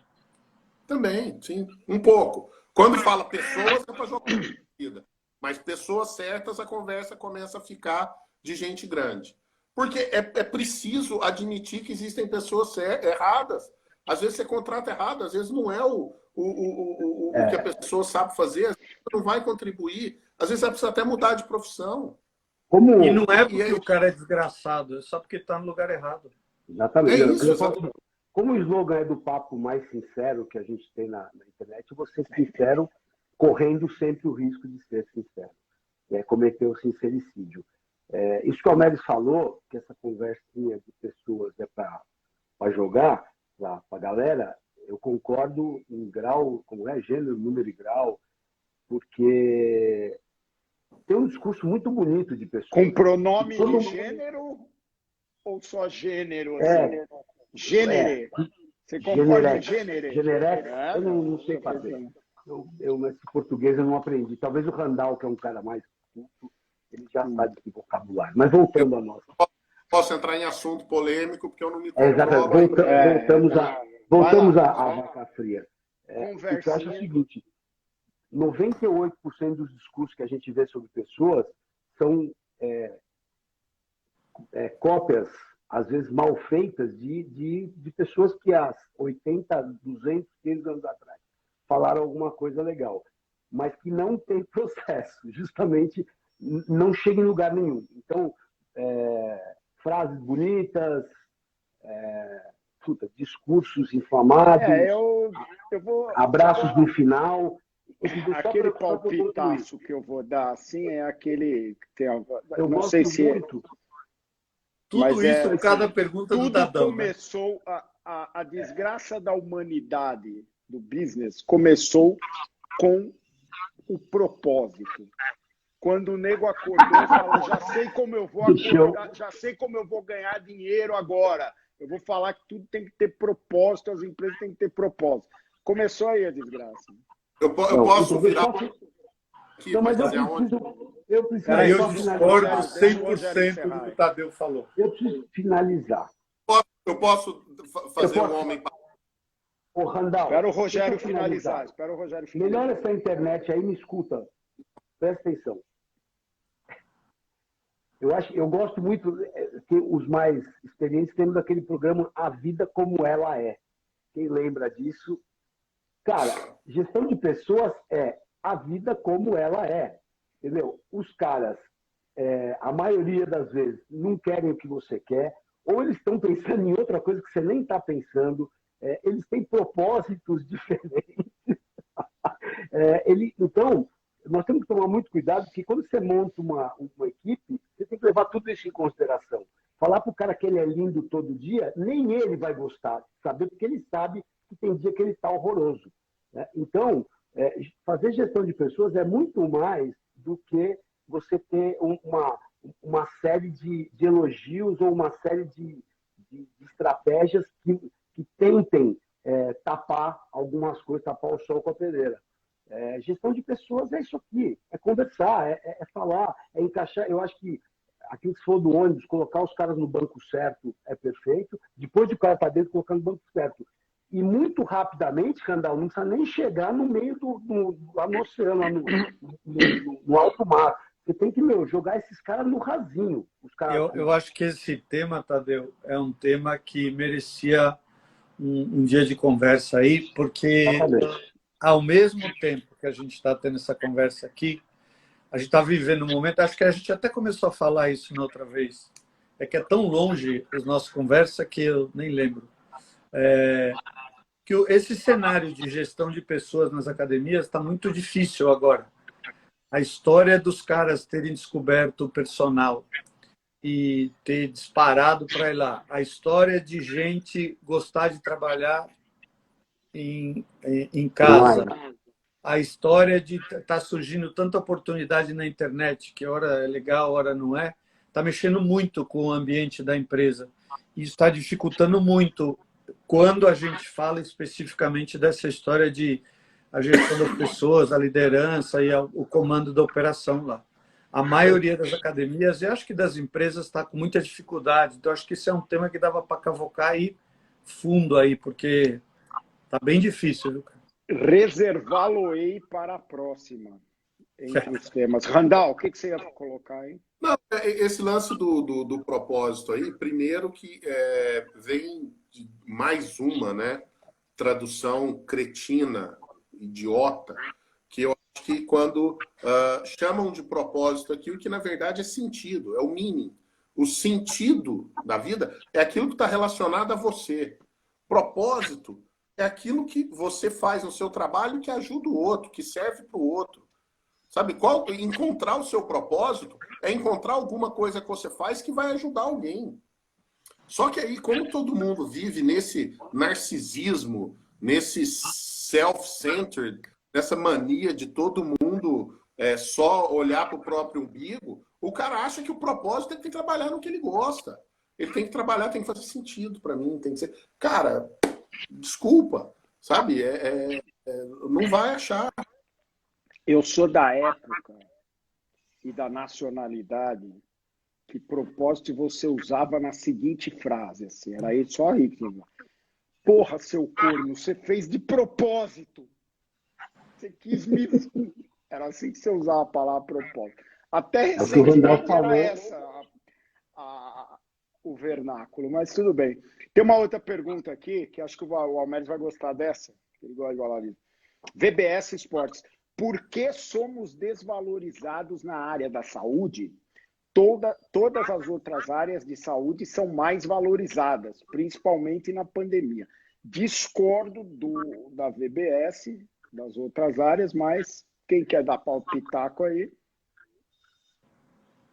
Também, sim, um pouco. Quando fala pessoas, é para jogar para a torcida. Mas pessoas certas, a conversa começa a ficar de gente grande. Porque é preciso admitir que existem pessoas erradas. Às vezes você contrata errado, às vezes não é o que a pessoa sabe fazer, às vezes não vai contribuir, às vezes ela precisa até mudar de profissão. E não é porque o cara é desgraçado, é só porque está no lugar errado. Exatamente. É isso, exatamente. Como o slogan é do papo mais sincero que a gente tem na internet, eu vou ser sincero, correndo sempre o risco de ser sincero. Cometer o sincericídio. Isso que o Almeres falou, que essa conversinha de pessoas é para jogar, para a galera, eu concordo em grau, como é, gênero, número e grau, porque tem um discurso muito bonito de pessoas. com pronome de gênero ou só gênero? Gênero. Você concorda em gênero? Generex, eu não sei fazer. Nesse português eu não aprendi. Talvez o Randall, que é um cara mais culto, ele já sabe esse vocabulário. Mas voltando a nós. Posso entrar em assunto polêmico, porque eu não me controlo. Voltamos à vaca fria. O que eu acho é o seguinte, 98% dos discursos que a gente vê sobre pessoas são cópias, às vezes mal feitas, de pessoas que há 80, 200, 500 anos atrás falaram alguma coisa legal, mas que não tem processo, justamente não chega em lugar nenhum. Então, frases bonitas, discursos inflamados, abraços no final. Aquele palpitaço que eu vou dar assim é aquele que eu não sei se muito. Tudo isso, cada pergunta do Dadão. Tudo começou, a desgraça da humanidade, do business, começou com o propósito. Quando o nego acordou e falou, já sei como eu vou acordar, já sei como eu vou ganhar dinheiro agora. Eu vou falar que tudo tem que ter propósito, as empresas têm que ter propósito. Começou aí a desgraça. Eu posso virar... Não, mas eu preciso eu discordo 100% do que o Tadeu falou. Eu preciso finalizar. Eu posso fazer um homem... Ô, Randall, espera o Rogério finalizar. Melhor essa internet aí, me escuta. Presta atenção. Eu gosto muito que os mais experientes temos aquele programa A Vida Como Ela É. Quem lembra disso? Cara, gestão de pessoas é a vida como ela é. Entendeu? Os caras, a maioria das vezes, não querem o que você quer, ou eles estão pensando em outra coisa que você nem está pensando, eles têm propósitos diferentes. Então, nós temos que tomar muito cuidado, porque quando você monta uma equipe, você tem que levar tudo isso em consideração. Falar para o cara que ele é lindo todo dia, nem ele vai gostar, saber, porque ele sabe que tem dia que ele está horroroso. Né? Então, fazer gestão de pessoas é muito mais do que você ter uma série de elogios ou uma série de estratégias que tentem tapar algumas coisas, tapar o sol com a peneira. Gestão de pessoas é isso aqui, é conversar, é falar, é encaixar. Eu acho que aquilo que se for do ônibus, colocar os caras no banco certo é perfeito, depois de o cara para dentro, colocar no banco certo. E muito rapidamente, Randall, não precisa nem chegar no meio lá no oceano, lá no alto mar. Você tem que, jogar esses caras no rasinho. Os caras... Eu acho que esse tema, Tadeu, é um tema que merecia um dia de conversa aí, porque ao mesmo tempo que a gente está tendo essa conversa aqui, a gente está vivendo um momento, acho que a gente até começou a falar isso na outra vez, que é tão longe as nossas conversas que eu nem lembro. Que esse cenário de gestão de pessoas nas academias está muito difícil agora. A história dos caras terem descoberto o personal e ter disparado para ir lá. A história de gente gostar de trabalhar em casa. A história de estar surgindo tanta oportunidade na internet, que hora é legal, hora não é, está mexendo muito com o ambiente da empresa. Isso está dificultando muito quando a gente fala especificamente dessa história de a gestão das pessoas, a liderança e o comando da operação lá. a maioria das academias, e acho que das empresas, está com muita dificuldade. Então, acho que esse é um tema que dava para cavocar aí fundo aí, porque está bem difícil, viu, cara? Reservá-lo-ei para a próxima, entre os temas. Randall, o que você ia colocar aí? Não, esse lance do propósito aí, primeiro que vem de mais uma, né, tradução cretina, idiota, que eu acho que quando chamam de propósito aqui, o que na verdade é sentido, é o meaning. O sentido da vida é aquilo que está relacionado a você. Propósito é aquilo que você faz no seu trabalho que ajuda o outro, que serve para o outro. Sabe, encontrar o seu propósito é encontrar alguma coisa que você faz que vai ajudar alguém. Só que aí, como todo mundo vive nesse narcisismo, nesse self-centered, nessa mania de todo mundo só olhar para o próprio umbigo, o cara acha que o propósito é que tem que trabalhar no que ele gosta. Ele tem que trabalhar, tem que fazer sentido para mim, tem que ser... Cara, desculpa, sabe? Não vai achar. Eu sou da época e da nacionalidade que propósito você usava na seguinte frase, assim, era isso só aí. Porra, seu corno, você fez de propósito. Você quis me... Era assim que você usava a palavra propósito. Até recentemente era essa o vernáculo, mas tudo bem. Tem uma outra pergunta aqui, que acho que o Almeida vai gostar dessa, que ele gosta de falar disso. VBS Esportes. Por que somos desvalorizados na área da saúde? Todas as outras áreas de saúde são mais valorizadas, principalmente na pandemia. Discordo da VBS, das outras áreas, mas quem quer dar pitaco aí?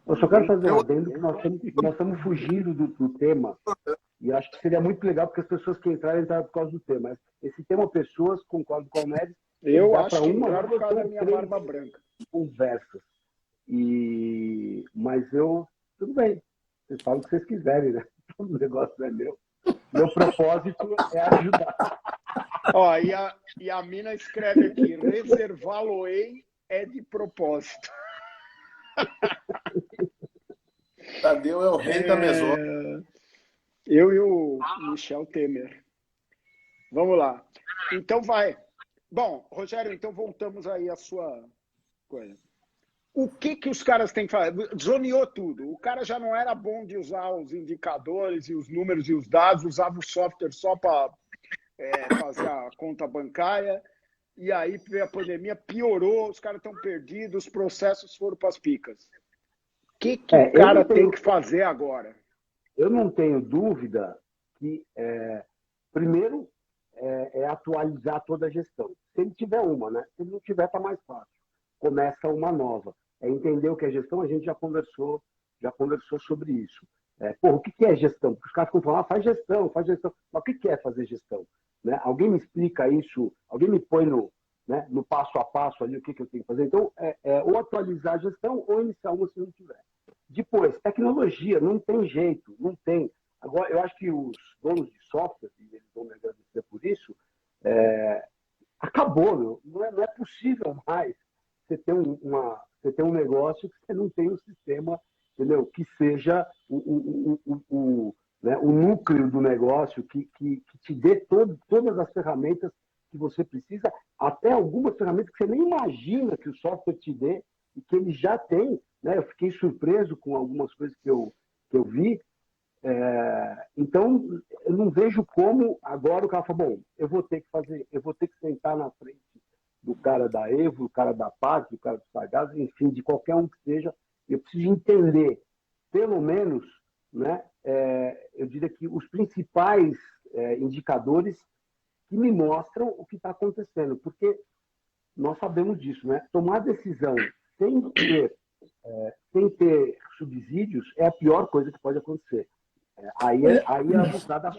Eu só quero fazer um adendo que nós estamos fugindo do tema. E acho que seria muito legal, porque as pessoas que entraram por causa do tema. Esse tema, pessoas, concordo com o Almeida. Eu acho que entraram por causa da minha barba branca. Conversas. Mas tudo bem. Vocês falam o que vocês quiserem, né? O negócio não é meu. Meu propósito é ajudar. Ó, e a mina escreve aqui: reservá-lo-ei é de propósito. Tadeu é o rei da mesona. Eu e o Michel Temer. Vamos lá. Então vai. Bom, Rogério, então voltamos aí à sua coisa. O que os caras têm que fazer? Zoneou tudo. O cara já não era bom de usar os indicadores e os números e os dados, usava o software só para fazer a conta bancária. E aí veio a pandemia, piorou, os caras estão perdidos, os processos foram para as picas. O que o cara tem que fazer agora? Eu não tenho dúvida que, primeiro, é atualizar toda a gestão. Se ele tiver uma, né? Se ele não tiver, está mais fácil. Começa uma nova. É entender o que é gestão, a gente já conversou sobre isso. O que é gestão? Porque os caras ficam falando, faz gestão, faz gestão. Mas o que é fazer gestão? Né? Alguém me explica isso, alguém me põe no passo a passo ali o que eu tenho que fazer. Então, ou atualizar a gestão ou iniciar uma se não tiver. Depois, tecnologia, não tem jeito, não tem. Agora, eu acho que os donos de software, e eles vão me agradecer por isso, acabou, não é possível mais você ter um negócio que você não tem um sistema, entendeu? Que seja o núcleo do negócio, que te dê todas as ferramentas que você precisa, até algumas ferramentas que você nem imagina que o software te dê e que ele já tem. Né? Eu fiquei surpreso com algumas coisas que eu vi. Então, eu não vejo como agora o cara fala, bom, eu vou ter que sentar na frente do cara da Evo, do cara da Paz, do cara do Sagaz, enfim, de qualquer um que seja, eu preciso entender, pelo menos, né, eu diria que os principais indicadores que me mostram o que está acontecendo, porque nós sabemos disso, né? Tomar decisão sem ter subsídios é a pior coisa que pode acontecer. Aí a buscada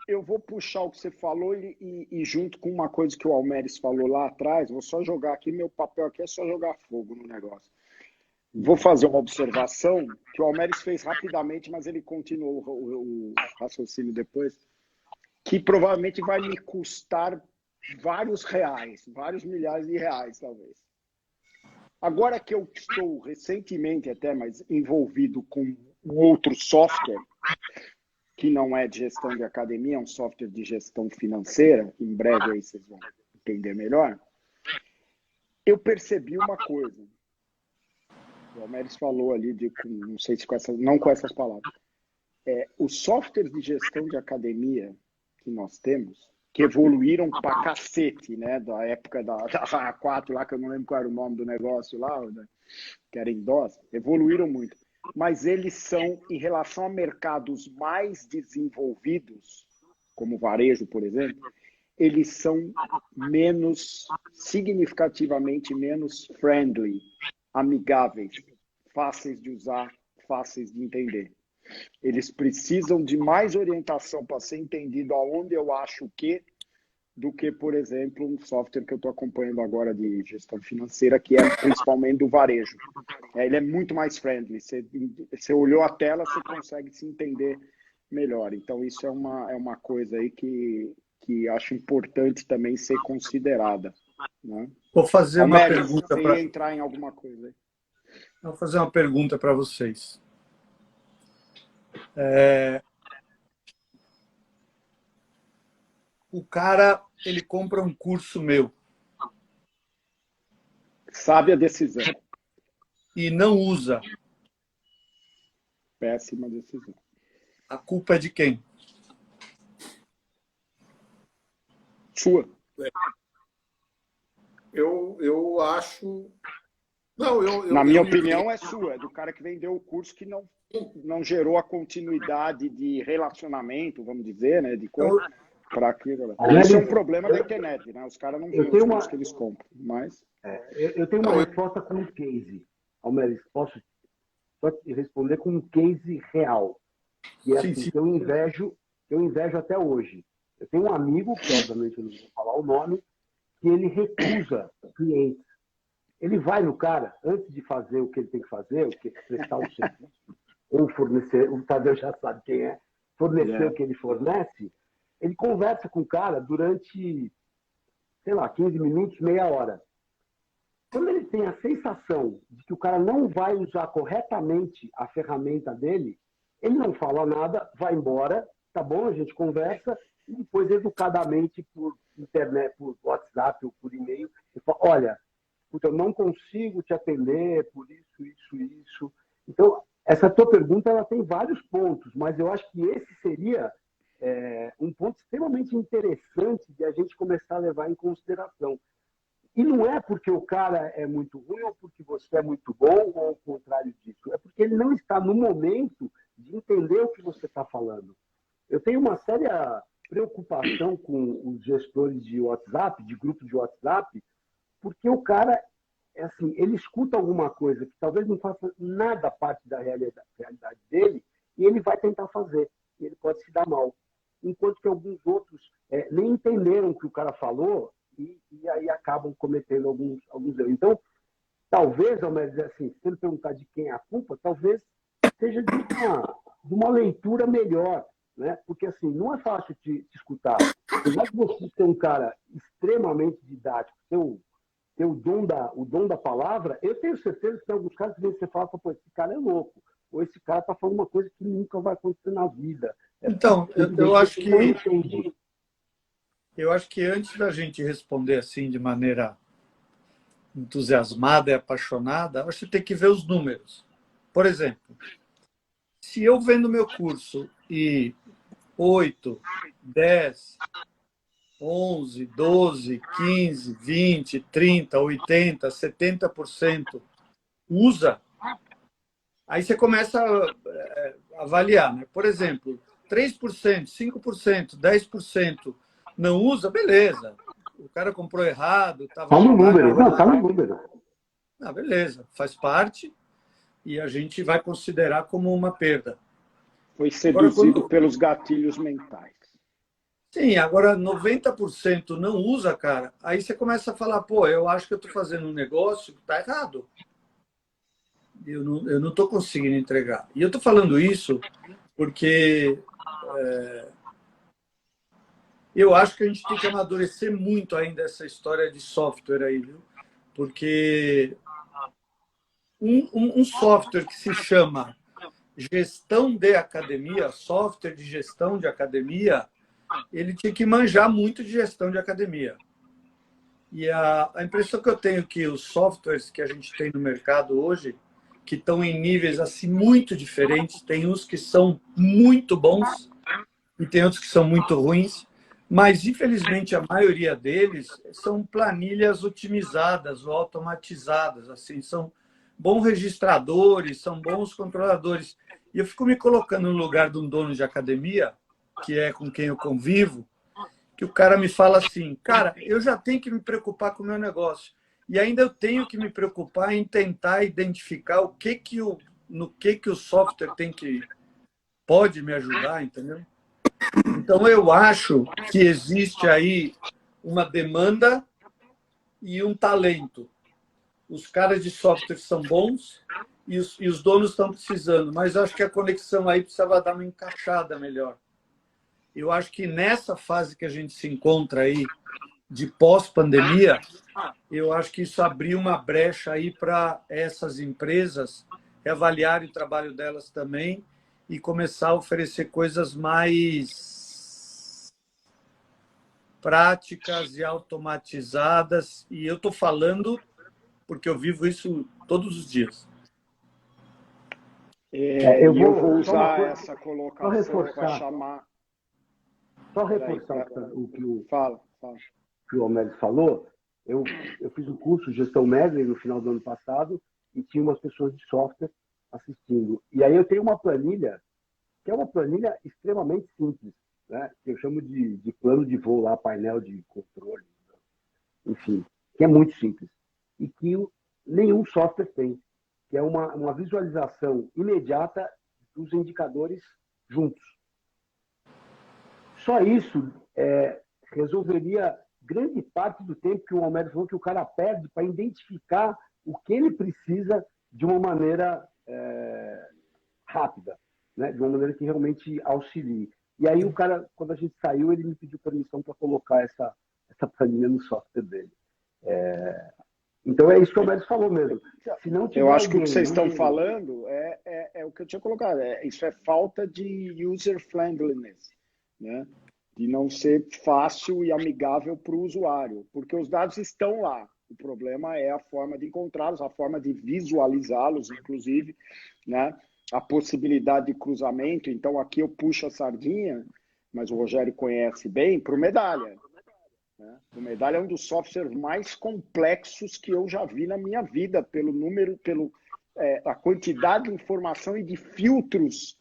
Eu vou puxar o que você falou e junto com uma coisa que o Almeres falou lá atrás, vou só jogar aqui, meu papel aqui é só jogar fogo no negócio. Vou fazer uma observação que o Almeres fez rapidamente, mas ele continuou o raciocínio depois, que provavelmente vai me custar vários reais, vários milhares de reais, talvez. Agora que eu estou recentemente até mais envolvido com um outro software, que não é de gestão de academia, é um software de gestão financeira, que em breve aí vocês vão entender melhor, eu percebi uma coisa. O Almeres falou ali, não sei se não com essas palavras. Os softwares de gestão de academia que nós temos, que evoluíram pra cacete, né? Da época da A4 lá, que eu não lembro qual era o nome do negócio lá, que era em DOS, evoluíram muito. Mas eles são, em relação a mercados mais desenvolvidos, como o varejo, por exemplo, eles são significativamente menos friendly, amigáveis, fáceis de usar, fáceis de entender. Eles precisam de mais orientação para ser entendido aonde eu acho o quê, do que, por exemplo, um software que eu estou acompanhando agora de gestão financeira, que é principalmente do varejo. Ele é muito mais friendly. Você olhou a tela, você consegue se entender melhor. Então, isso é uma coisa aí que acho importante também ser considerada. Né? Vou fazer uma pergunta para... Você ia entrar em alguma coisa aí. Vou fazer uma pergunta para vocês. O cara, ele compra um curso meu. Sabe a decisão. E não usa. Péssima decisão. A culpa é de quem? Sua. Eu acho... Não, Na minha opinião, é sua. É do cara que vendeu o curso que não gerou a continuidade de relacionamento, vamos dizer, né? De coisa. Para aquilo. Isso é um problema da internet, né? Os caras não veem os cursos que eles compram. Mas... eu tenho uma resposta com um case. Almeres, posso só te responder com um case real. Que é assim, que eu invejo até hoje. Eu tenho um amigo, que obviamente eu não vou falar o nome, que ele recusa clientes. Ele vai no cara, antes de fazer o que ele tem que fazer, o que prestar o serviço, ou fornecer, o Tadeu já sabe quem é, fornecer o que ele fornece, ele conversa com o cara durante, sei lá, 15 minutos, meia hora. Quando ele tem a sensação de que o cara não vai usar corretamente a ferramenta dele, ele não fala nada, vai embora, tá bom, a gente conversa, e depois, educadamente, por internet, por WhatsApp ou por e-mail, ele fala, olha, eu não consigo te atender por isso. Então, essa tua pergunta ela tem vários pontos, mas eu acho que esse seria um ponto extremamente interessante de a gente começar a levar em consideração. E não é porque o cara é muito ruim ou porque você é muito bom ou ao contrário disso. É porque ele não está no momento de entender o que você está falando. Eu tenho uma séria preocupação com os gestores de WhatsApp, de grupos de WhatsApp, porque o cara, assim, ele escuta alguma coisa que talvez não faça nada parte da realidade dele e ele vai tentar fazer. E ele pode se dar mal. Enquanto que alguns outros nem entenderam o que o cara falou e aí acabam cometendo alguns erros. Então, talvez, assim, se ele perguntar de quem é a culpa, talvez seja de uma leitura melhor, né? Porque, assim, não é fácil te escutar. Apesar de você ser um cara extremamente didático, ter o dom da palavra, eu tenho certeza que tem alguns casos que você fala, pô, esse cara é louco, ou esse cara está falando uma coisa que nunca vai acontecer na vida. Então, eu acho que antes da gente responder assim de maneira entusiasmada e apaixonada, acho que tem que ver os números. Por exemplo, se eu vendo meu curso e 8, 10, 11, 12, 15, 20, 30, 80, 70% usa, aí você começa a avaliar, né? Por exemplo, 3%, 5%, 10% não usa, beleza. O cara comprou errado, estava... Tá no número, não, tá no número. Ah, beleza, faz parte e a gente vai considerar como uma perda. Foi seduzido pelos gatilhos mentais. Sim, agora 90% não usa, cara. Aí você começa a falar, pô, eu acho que eu estou fazendo um negócio que está errado. Eu não estou conseguindo entregar. E eu estou falando isso porque eu acho que a gente tem que amadurecer muito ainda essa história de software aí, viu? Porque um software que se chama Gestão de Academia, software de gestão de academia, ele tinha que manjar muito de gestão de academia. E a impressão que eu tenho é que os softwares que a gente tem no mercado hoje, que estão em níveis assim muito diferentes, tem uns que são muito bons e tem outros que são muito ruins, mas infelizmente a maioria deles são planilhas otimizadas ou automatizadas, assim, são bons registradores, são bons controladores. E eu fico me colocando no lugar de um dono de academia, que é com quem eu convivo, que o cara me fala assim, cara, eu já tenho que me preocupar com o meu negócio. E ainda eu tenho que me preocupar em tentar identificar no que o software pode me ajudar, entendeu? Então, eu acho que existe aí uma demanda e um talento. Os caras de software são bons e os donos estão precisando, mas eu acho que a conexão aí precisava dar uma encaixada melhor. Eu acho que nessa fase que a gente se encontra aí, de pós-pandemia, eu acho que isso abriu uma brecha aí para essas empresas reavaliarem o trabalho delas também e começar a oferecer coisas mais práticas e automatizadas. E eu estou falando porque eu vivo isso todos os dias. Eu vou usar essa colocação para chamar... Só reforçar o que o Homeres falou. Eu fiz um curso de gestão média no final do ano passado e tinha umas pessoas de software assistindo. E aí eu tenho uma planilha, que é uma planilha extremamente simples, né? Que eu chamo de plano de voo, lá, painel de controle, enfim, que é muito simples. E que nenhum software tem, que é uma visualização imediata dos indicadores juntos. Só isso resolveria grande parte do tempo que o Almeida falou que o cara perde para identificar o que ele precisa de uma maneira rápida, né? De uma maneira que realmente auxilie. E aí o cara, quando a gente saiu, ele me pediu permissão para colocar essa planilha no software dele. Então é isso que o Almeida falou mesmo. Se não tiver eu acho que o que vocês estão falando é o que eu tinha colocado. Isso é falta de user-friendliness, né? De não ser fácil e amigável para o usuário, porque os dados estão lá. O problema é a forma de encontrá-los, a forma de visualizá-los, inclusive, né? A possibilidade de cruzamento. Então, aqui eu puxo a sardinha, mas o Rogério conhece bem, para o Medalha. Né? O Medalha é um dos softwares mais complexos que eu já vi na minha vida, pelo número, a quantidade de informação e de filtros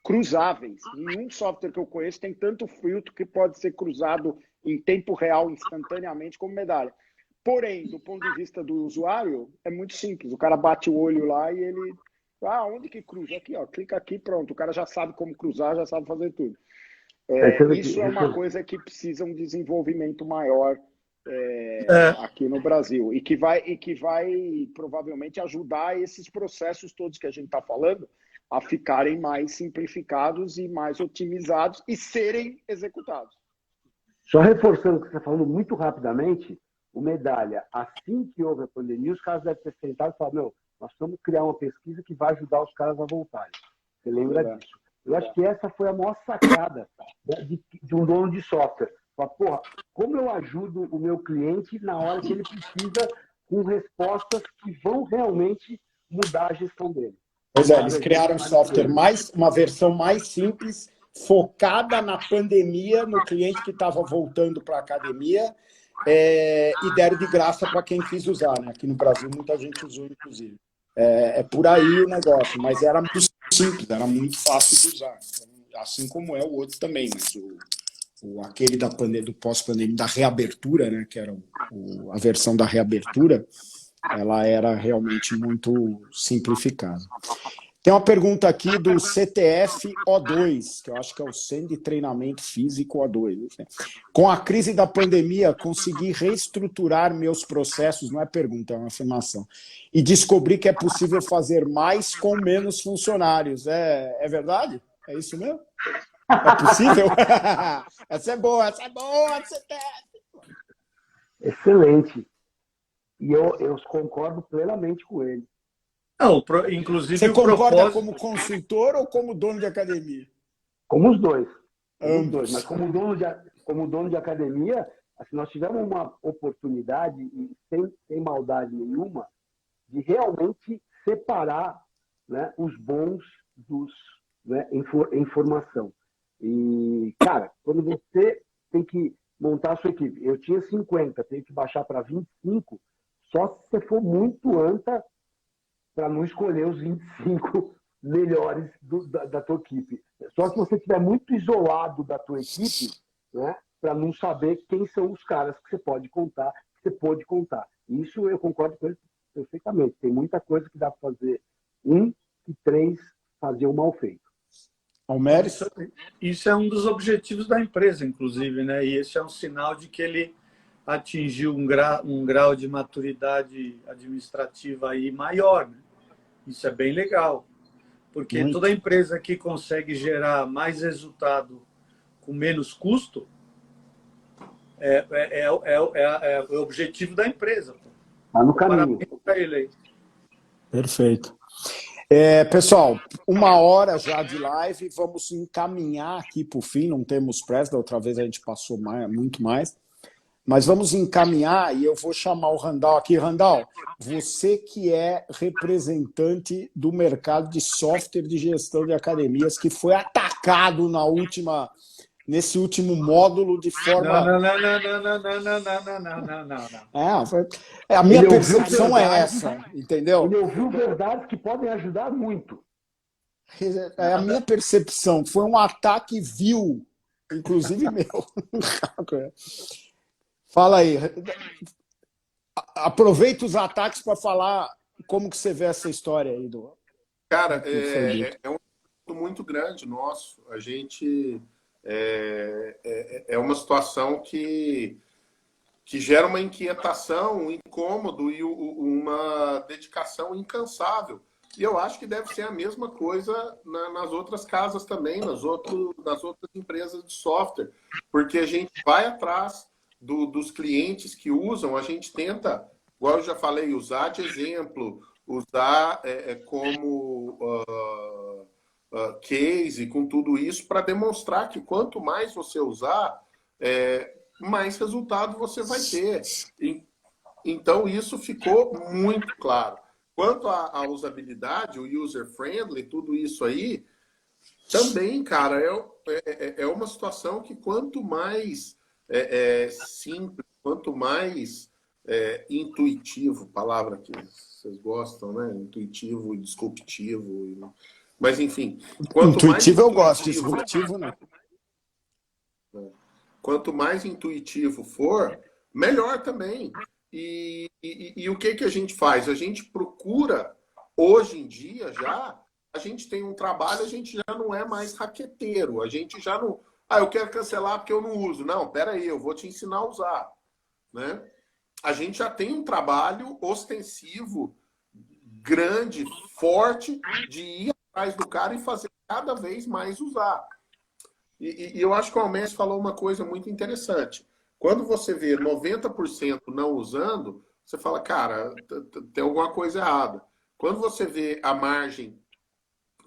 cruzáveis. Nenhum software que eu conheço tem tanto filtro que pode ser cruzado em tempo real, instantaneamente, como Medalha. Porém, do ponto de vista do usuário, é muito simples. O cara bate o olho lá e ele... onde que cruza? Aqui, ó, clica aqui, pronto. O cara já sabe como cruzar, já sabe fazer tudo. Isso é uma coisa que precisa um desenvolvimento maior aqui no Brasil. E que vai provavelmente ajudar esses processos todos que a gente está falando a ficarem mais simplificados e mais otimizados e serem executados. Só reforçando o que você está falando muito rapidamente, o Medalha, assim que houve a pandemia, os caras devem ter sentado e falado, não, nós vamos criar uma pesquisa que vai ajudar os caras a voltarem. Você lembra disso? Eu acho que essa foi a maior sacada de um dono de software. Falar, porra, como eu ajudo o meu cliente na hora que ele precisa com respostas que vão realmente mudar a gestão dele. Pois eles criaram uma versão mais simples, focada na pandemia, no cliente que estava voltando para a academia, e deram de graça para quem quis usar, né? Aqui no Brasil muita gente usou, inclusive. É por aí o negócio, mas era muito simples, era muito fácil de usar. Assim como é o outro também, mas aquele do pós-pandemia, da reabertura, né? Que era a versão da reabertura, ela era realmente muito simplificada. Tem uma pergunta aqui do CTF O2, que eu acho que é o Centro de Treinamento Físico O2. Com a crise da pandemia, consegui reestruturar meus processos, não é pergunta, é uma afirmação, e descobri que é possível fazer mais com menos funcionários. É verdade? É isso mesmo? É possível? Essa é boa, CTF! Excelente. E eu concordo plenamente com ele. Não, inclusive Você o concorda propósito... como consultor ou como dono de academia? Como os dois. Ambos. Mas como dono de academia, assim, nós tivemos uma oportunidade, e sem maldade nenhuma, de realmente separar, né, os bons dos, né, em formação. E, cara, quando você tem que montar a sua equipe, eu tinha 50, tenho que baixar para 25, só se você for muito anta para não escolher os 25 melhores da tua equipe. Só se você estiver muito isolado da tua equipe, né, para não saber quem são os caras que você pode contar, que você pode contar. Isso eu concordo com ele perfeitamente. Tem muita coisa que dá para fazer e 3 fazer o mal feito. Almeres? Isso é um dos objetivos da empresa, inclusive, né? E esse é um sinal de que ele atingiu um grau de maturidade administrativa aí maior, né? Isso é bem legal, porque Muito. toda empresa que consegue gerar mais resultado com menos custo é o objetivo da empresa. Está no caminho. Parabéns para ele aí. Perfeito. Pessoal, 1 hora já de live, vamos encaminhar aqui para o fim, não temos pressa, da outra vez a gente passou muito mais, mas vamos encaminhar e eu vou chamar o Randall aqui. Randall, você que é representante do mercado de software de gestão de academias, que foi atacado nesse último módulo de forma... Não. A minha percepção é essa, entendeu? Ele ouviu verdades que podem ajudar muito. A minha percepção foi um ataque vil, inclusive meu. Fala aí. Aproveita os ataques para falar como que você vê essa história aí. Cara, é um assunto muito grande nosso. A gente... É uma situação que gera uma inquietação, um incômodo e uma dedicação incansável. E eu acho que deve ser a mesma coisa nas outras casas também, nas outras empresas de software, porque a gente vai atrás dos clientes que usam, a gente tenta, igual eu já falei, usar de exemplo, usar como case, com tudo isso, para demonstrar que quanto mais você usar, mais resultado você vai ter. Então, isso ficou muito claro. Quanto à usabilidade, o user-friendly, tudo isso aí, também, cara, é uma situação que quanto mais simples, quanto mais intuitivo, palavra que vocês gostam, né? Intuitivo e disruptivo. Mas, enfim... Intuitivo eu gosto, disruptivo não. Quanto mais intuitivo for, melhor também. E o que a gente faz? A gente procura, hoje em dia já, a gente tem um trabalho, a gente já não é mais raqueteiro, a gente já não... eu quero cancelar porque eu não uso. Não, peraí, eu vou te ensinar a usar. Né? A gente já tem um trabalho ostensivo, grande, forte, de ir atrás do cara e fazer cada vez mais usar. E eu acho que o Almeres falou uma coisa muito interessante. Quando você vê 90% não usando, você fala, cara, tem alguma coisa errada. Quando você vê a margem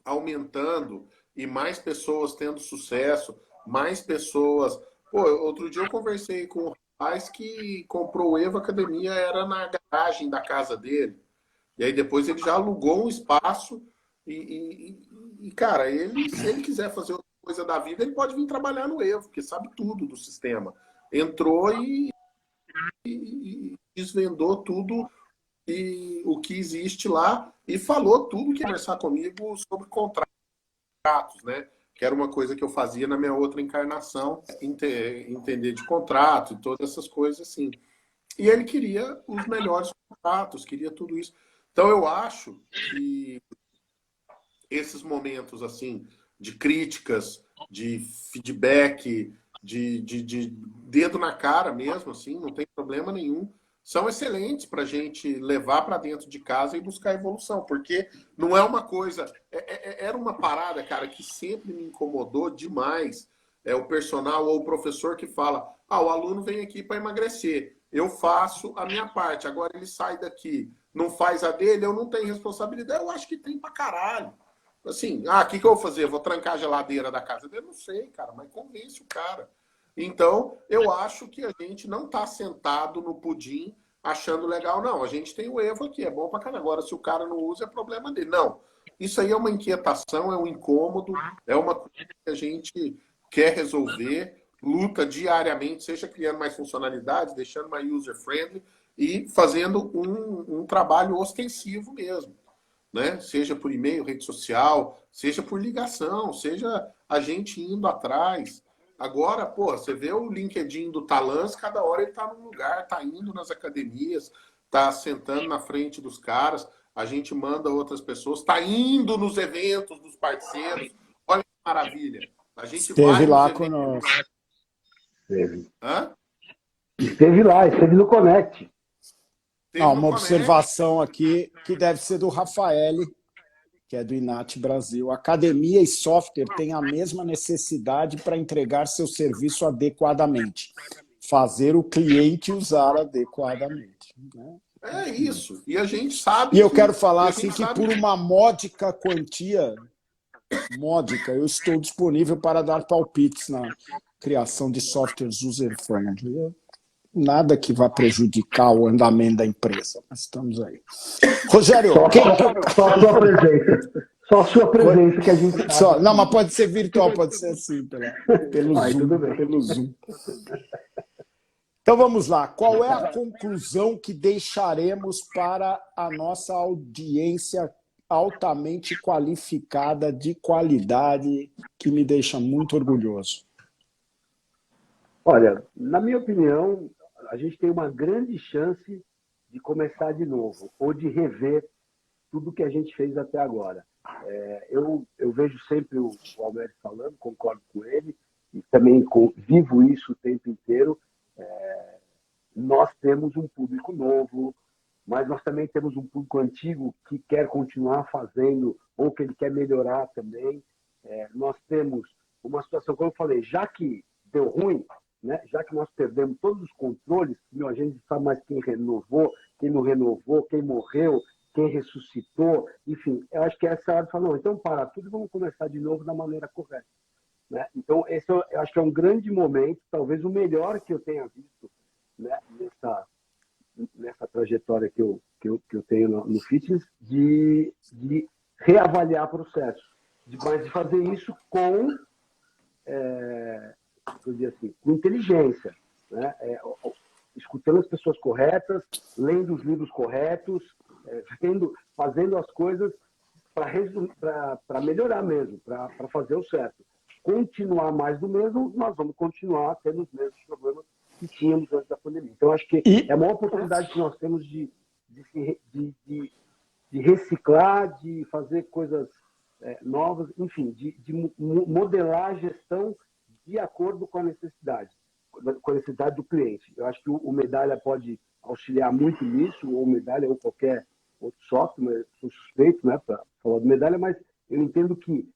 aumentando e mais pessoas tendo sucesso, mais pessoas... Pô, outro dia eu conversei com um rapaz que comprou o Evo Academia, era na garagem da casa dele. E aí depois ele já alugou um espaço e cara, se ele quiser fazer outra coisa da vida, ele pode vir trabalhar no Evo, porque sabe tudo do sistema. Entrou e desvendou tudo o que existe lá e falou tudo que ia conversar comigo sobre contratos, né? Que era uma coisa que eu fazia na minha outra encarnação, entender de contrato e todas essas coisas assim. E ele queria os melhores contratos, queria tudo isso. Então eu acho que esses momentos assim de críticas, de feedback, de dedo na cara mesmo, assim, não tem problema nenhum, são excelentes para a gente levar para dentro de casa e buscar evolução, porque não é uma coisa... Era uma parada, cara, que sempre me incomodou demais, o personal ou o professor que fala, o aluno vem aqui para emagrecer, eu faço a minha parte, agora ele sai daqui, não faz a dele, eu não tenho responsabilidade. Eu acho que tem pra caralho. Assim, o que eu vou fazer? Eu vou trancar a geladeira da casa dele? Eu não sei, cara, mas convence o cara. Então, eu acho que a gente não tá sentado no pudim achando legal, não. A gente tem o Evo aqui, é bom pra caralho. Agora, se o cara não usa, é problema dele. Não. Isso aí é uma inquietação, é um incômodo, é uma coisa que a gente quer resolver, luta diariamente, seja criando mais funcionalidades, deixando mais user-friendly e fazendo um trabalho ostensivo mesmo, né? Seja por e-mail, rede social, seja por ligação, seja a gente indo atrás. Agora, pô, você vê o LinkedIn do Talans, cada hora ele está num lugar, está indo nas academias, está sentando na frente dos caras, a gente manda outras pessoas, está indo nos eventos dos parceiros. Olha que maravilha. A gente esteve lá conosco. Esteve lá, esteve no Connect. Uma observação aqui que deve ser do Rafael, que é do Inat Brasil. Academia e software têm a mesma necessidade para entregar seu serviço adequadamente. Fazer o cliente usar adequadamente. Né? É isso. E a gente sabe... E eu quero falar assim que por uma módica quantia, eu estou disponível para dar palpites na criação de softwares user-friendly. Nada que vá prejudicar o andamento da empresa. Mas estamos aí. Rogério, só a sua presença. Só a sua presença que a gente sabe. Não, mas pode ser virtual, pode ser assim, pelo Zoom. Então vamos lá. Qual é a conclusão que deixaremos para a nossa audiência altamente qualificada, de qualidade, que me deixa muito orgulhoso? Olha, na minha opinião, a gente tem uma grande chance de começar de novo, ou de rever tudo que a gente fez até agora. Eu vejo sempre o Alberto falando, concordo com ele, e também vivo isso o tempo inteiro. Nós temos um público novo, mas nós também temos um público antigo que quer continuar fazendo, ou que ele quer melhorar também. Nós temos uma situação, como eu falei, já que deu ruim, né? Já que nós perdemos todos os controles, a gente não sabe mais quem renovou, quem não renovou, quem morreu, quem ressuscitou, enfim, eu acho que essa hora de falar, não, então para tudo e vamos começar de novo da maneira correta. Né? Então, esse eu acho que é um grande momento, talvez o melhor que eu tenha visto, né, nessa trajetória que eu tenho no fitness, de reavaliar processo, mas de fazer isso com inteligência, né? Escutando as pessoas corretas, lendo os livros corretos, fazendo as coisas para melhorar mesmo, para fazer o certo. Continuar mais do mesmo, nós vamos continuar tendo os mesmos problemas que tínhamos antes da pandemia. Então, acho que é a maior oportunidade que nós temos de reciclar, de fazer coisas novas, enfim, de modelar a gestão de acordo com a necessidade do cliente. Eu acho que o Medalha pode auxiliar muito nisso, ou Medalha ou qualquer outro software, sou suspeito, né, para falar do Medalha, mas eu entendo que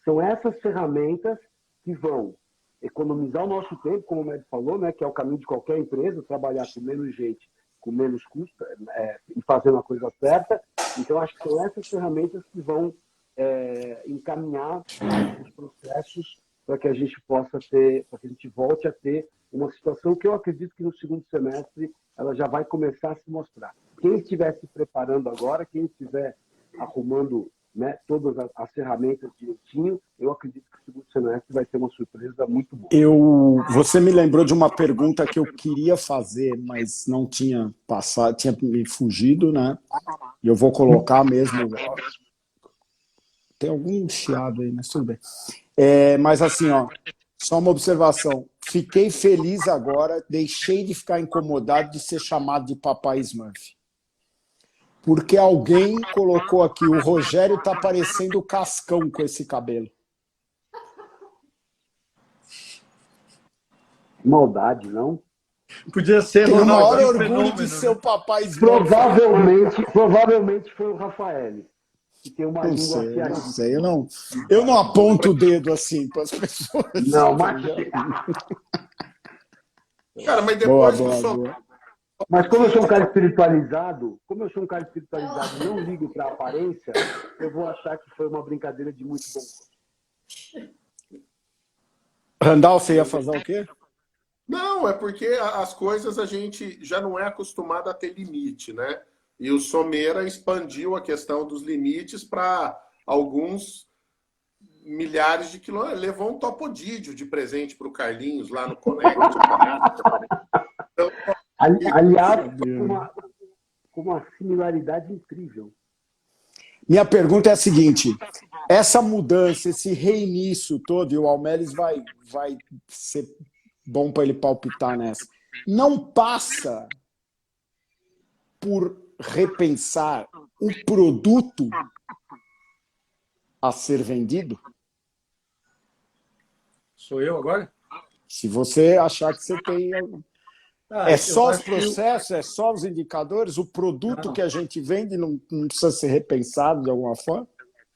são essas ferramentas que vão economizar o nosso tempo, como o Médio falou, né, que é o caminho de qualquer empresa, trabalhar com menos gente, com menos custo, e fazendo a coisa certa. Então, acho que são essas ferramentas que vão encaminhar os processos para que a gente possa ter, para que a gente volte a ter uma situação que eu acredito que no segundo semestre ela já vai começar a se mostrar. Quem estiver se preparando agora, quem estiver arrumando, né, todas as ferramentas direitinho, eu acredito que o segundo semestre vai ter uma surpresa muito boa. Você me lembrou de uma pergunta que eu queria fazer, mas não tinha passado, tinha me fugido, né? E eu vou colocar mesmo. Tem algum chiado aí, mas tudo bem. Mas assim, só uma observação. Fiquei feliz agora, deixei de ficar incomodado de ser chamado de Papai Smurf. Porque alguém colocou aqui, o Rogério tá parecendo o Cascão com esse cabelo. Maldade, não? Podia ser. Tenho o maior orgulho de ser o Papai Smurf. Provavelmente foi o Rafael. Que tem uma língua afiada. Não sei, eu não aponto o dedo assim para as pessoas. Não, mas... Cara, mas depois Mas como eu sou um cara espiritualizado, e não ligo para a aparência, eu vou achar que foi uma brincadeira de muito bom gosto. Randall, você ia fazer o quê? Não, é porque as coisas a gente já não é acostumado a ter limite, né? E o Somera expandiu a questão dos limites para alguns milhares de quilômetros. Levou um topodídio de presente para o Carlinhos lá no Conect. Então, Aliás, com uma similaridade incrível. Minha pergunta é a seguinte: essa mudança, esse reinício todo, e o Almeres vai ser bom para ele palpitar nessa, não passa por repensar o produto a ser vendido? Sou eu agora? Se você achar que você tem... É só os processos, é só os indicadores, o produto que a gente vende não precisa ser repensado de alguma forma?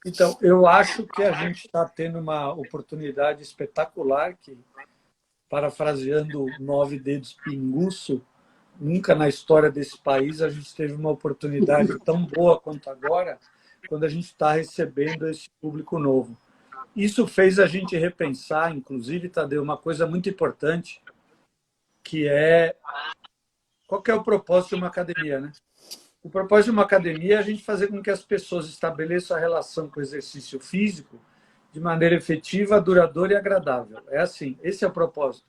Então, eu acho que a gente está tendo uma oportunidade espetacular que, parafraseando Nove Dedos Pinguço, nunca na história desse país a gente teve uma oportunidade tão boa quanto agora, quando a gente está recebendo esse público novo. Isso fez a gente repensar, inclusive, Tadeu, uma coisa muito importante, que é qual que é o propósito de uma academia, né? O propósito de uma academia é a gente fazer com que as pessoas estabeleçam a relação com o exercício físico de maneira efetiva, duradoura e agradável. É assim, esse é o propósito.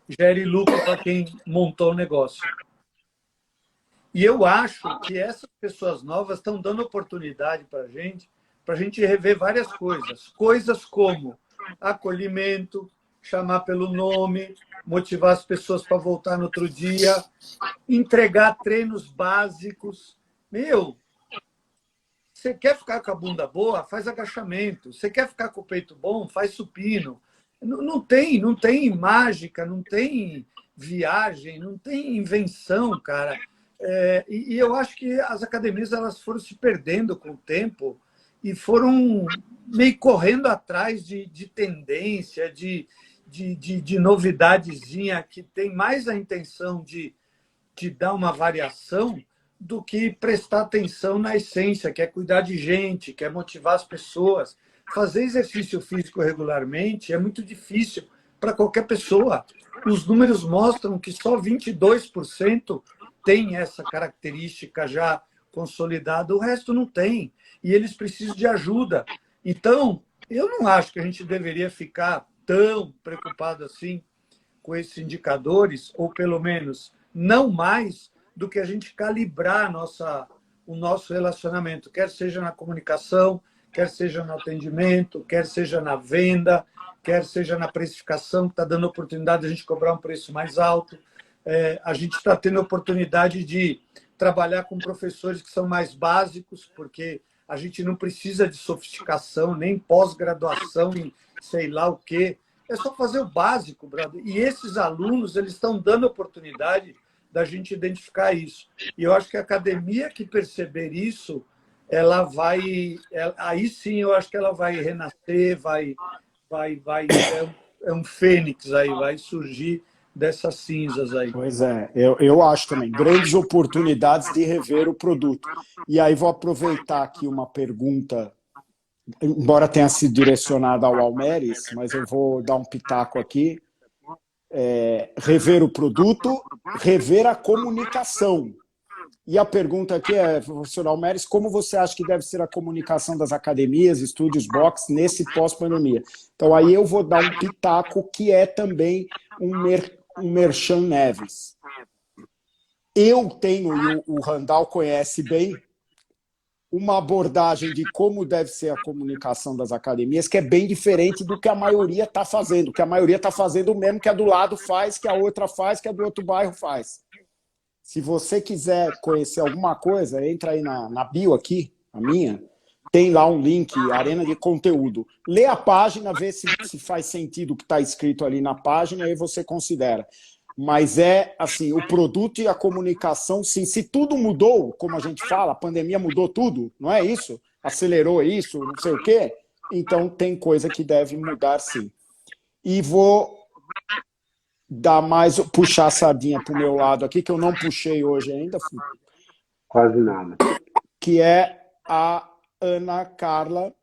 Gere lucro para quem montou o negócio. E eu acho que essas pessoas novas estão dando oportunidade para a gente rever várias coisas. Coisas como acolhimento, chamar pelo nome, motivar as pessoas para voltar no outro dia, entregar treinos básicos. Você quer ficar com a bunda boa? Faz agachamento. Você quer ficar com o peito bom? Faz supino. Não tem mágica, não tem viagem, não tem invenção, cara. E eu acho que as academias elas foram se perdendo com o tempo e foram meio correndo atrás de tendência, de novidadezinha que tem mais a intenção de dar uma variação do que prestar atenção na essência, que é cuidar de gente, que é motivar as pessoas. Fazer exercício físico regularmente é muito difícil para qualquer pessoa. Os números mostram que só 22% tem essa característica já consolidada, o resto não tem. E eles precisam de ajuda. Então, eu não acho que a gente deveria ficar tão preocupado assim com esses indicadores, ou pelo menos não mais do que a gente calibrar o nosso relacionamento, quer seja na comunicação, quer seja no atendimento, quer seja na venda, quer seja na precificação, que está dando oportunidade de a gente cobrar um preço mais alto. A gente está tendo oportunidade de trabalhar com professores que são mais básicos, porque a gente não precisa de sofisticação, nem pós-graduação em sei lá o quê. É só fazer o básico, brother. E esses alunos eles estão dando oportunidade da gente identificar isso. E eu acho que a academia que perceber isso, ela vai... Aí sim eu acho que ela vai renascer, é um fênix aí, vai surgir dessas cinzas aí. Pois é, eu acho também. Grandes oportunidades de rever o produto. E aí vou aproveitar aqui uma pergunta, embora tenha sido direcionada ao Almeres, mas eu vou dar um pitaco aqui. Rever o produto, rever a comunicação. E a pergunta aqui é, professor Almeres, como você acha que deve ser a comunicação das academias, estúdios, box, nesse pós-pandemia? Então, aí eu vou dar um pitaco que é também um Merchan Neves. Eu tenho, e o Randall conhece bem, uma abordagem de como deve ser a comunicação das academias, que é bem diferente do que a maioria está fazendo. Que a maioria está fazendo o mesmo que a do lado faz, que a outra faz, que a do outro bairro faz. Se você quiser conhecer alguma coisa, entra aí na bio aqui, a minha, tem lá um link, Arena de Conteúdo. Lê a página, vê se faz sentido o que está escrito ali na página, aí você considera. Mas é assim, o produto e a comunicação, sim. Se tudo mudou, como a gente fala, a pandemia mudou tudo, não é isso? Acelerou isso, não sei o quê. Então tem coisa que deve mudar, sim. E vou dar mais, puxar a sardinha para o meu lado aqui, que eu não puxei hoje ainda, Quase nada. que é a Ana Carla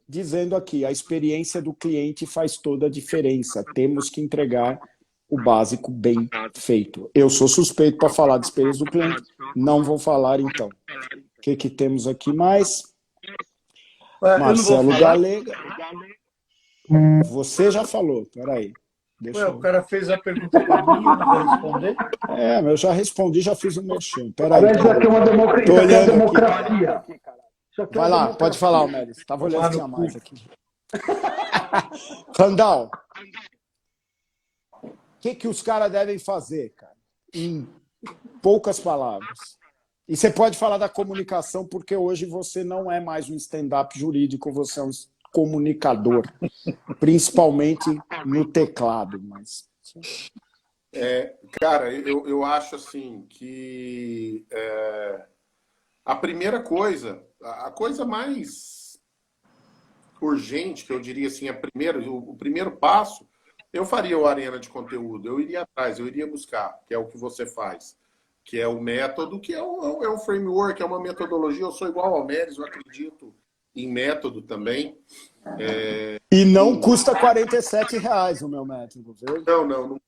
dizendo aqui, a experiência do cliente faz toda a diferença, temos que entregar o básico bem feito. Eu sou suspeito para falar da experiência do cliente, não vou falar então. O que temos aqui mais? Marcelo Galega. Você já falou, peraí. O cara fez a pergunta para mim, eu não vou responder? Mas eu já respondi, já fiz o merchan. Peraí. Isso aqui é uma democracia. Aqui, vai lá, pode falar, Mélis. Estava olhando se tinha mais aqui. Randall, o que os caras devem fazer, cara? Em poucas palavras. E você pode falar da comunicação, porque hoje você não é mais um stand-up jurídico, você é um comunicador, principalmente no teclado. Mas... Cara, eu acho assim que a primeira coisa, a coisa mais urgente, que eu diria assim, o primeiro passo, eu faria o Arena de Conteúdo, eu iria atrás, eu iria buscar, que é o que você faz, que é o método, que é um framework, é uma metodologia. Eu sou igual ao Méris, eu acredito em método também. E não custa R$47 o meu método, viu? Não.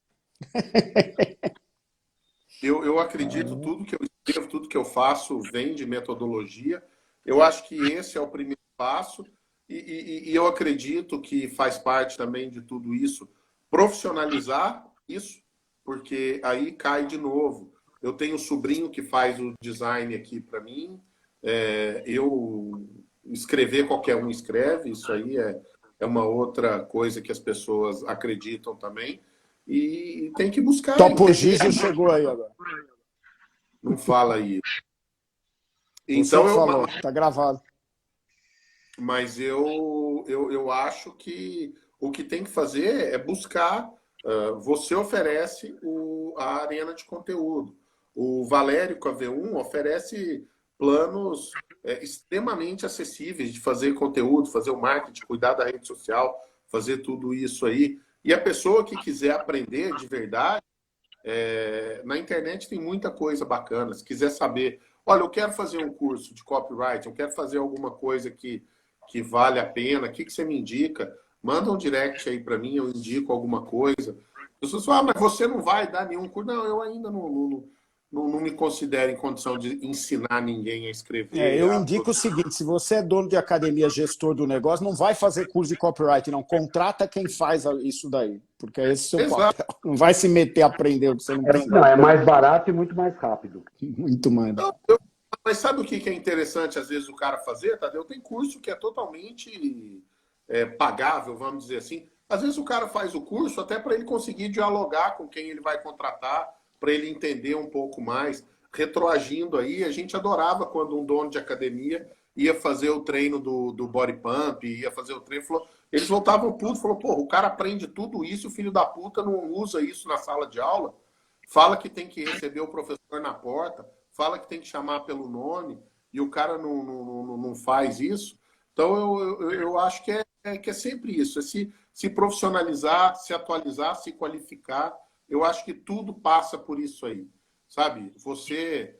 Eu acredito, tudo que eu escrevo, tudo que eu faço vem de metodologia. Eu acho que esse é o primeiro passo e eu acredito que faz parte também de tudo isso profissionalizar isso, porque aí cai de novo. Eu tenho um sobrinho que faz o design aqui para mim. Eu escrever, qualquer um escreve. Isso aí é uma outra coisa que as pessoas acreditam também. E tem que buscar. Topo Gigio chegou aí agora. Não fala isso. Então você falou, tá gravado. Mas eu acho que o que tem que fazer é buscar. Você oferece a arena de conteúdo. O Valério com a V1 oferece planos extremamente acessíveis de fazer conteúdo, fazer o marketing, cuidar da rede social, fazer tudo isso aí. E a pessoa que quiser aprender de verdade, na internet tem muita coisa bacana. Se quiser saber, olha, eu quero fazer um curso de copyright, eu quero fazer alguma coisa que vale a pena, o que você me indica? Manda um direct aí para mim, eu indico alguma coisa. As pessoas falam, mas você não vai dar nenhum curso. Não, eu ainda não me considero em condição de ensinar ninguém a escrever. Eu indico o seguinte, se você é dono de academia, gestor do negócio, não vai fazer curso de copyright, não. Contrata quem faz isso daí, porque é esse o seu papel. Não vai se meter a aprender o que você não precisa. Não, é mais barato e muito mais rápido. Muito mais. Mas sabe o que é interessante, às vezes, o cara fazer, Tadeu? Tem curso que é totalmente pagável, vamos dizer assim. Às vezes o cara faz o curso até para ele conseguir dialogar com quem ele vai contratar, para ele entender um pouco mais. Retroagindo aí, a gente adorava quando um dono de academia ia fazer o treino do body pump, ia fazer o treino, eles voltavam putos, falou, pô, o cara aprende tudo isso, o filho da puta não usa isso na sala de aula, fala que tem que receber o professor na porta, fala que tem que chamar pelo nome, e o cara não faz isso. Então, eu acho que é sempre isso, é se profissionalizar, se atualizar, se qualificar. Eu acho que tudo passa por isso aí, sabe? Você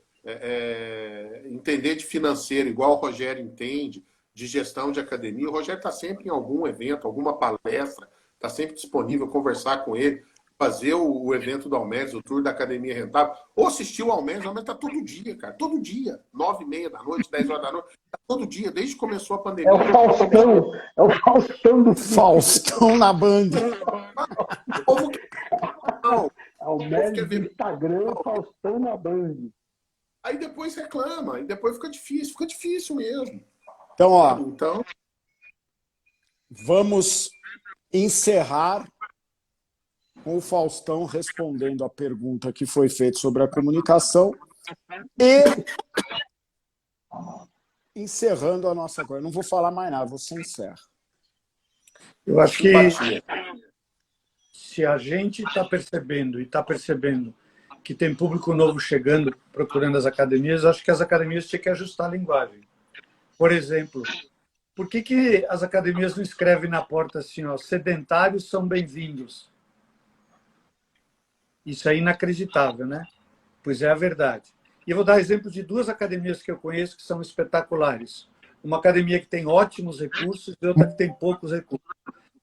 entender de financeiro, igual o Rogério entende, de gestão de academia. O Rogério está sempre em algum evento, alguma palestra, está sempre disponível, conversar com ele, fazer o evento do Almeres, o tour da Academia Rentável, ou assistir o Almeres está todo dia, cara, todo dia, 9h30 da noite, 10 horas da noite, tá todo dia, desde que começou a pandemia. É o Faustão do Faustão na Band. O povo Almeres do Instagram, Faustão na Band. Aí depois reclama, e depois fica difícil mesmo. Então, vamos encerrar com o Faustão respondendo a pergunta que foi feita sobre a comunicação e encerrando a nossa coisa. Não vou falar mais nada, você encerra. Eu acho que se a gente está percebendo que tem público novo chegando, procurando as academias, acho que as academias tinham que ajustar a linguagem. Por exemplo, por que as academias não escrevem na porta assim, ó, sedentários são bem-vindos? Isso é inacreditável, né? Pois é a verdade. E eu vou dar exemplo de 2 academias que eu conheço que são espetaculares. Uma academia que tem ótimos recursos e outra que tem poucos recursos.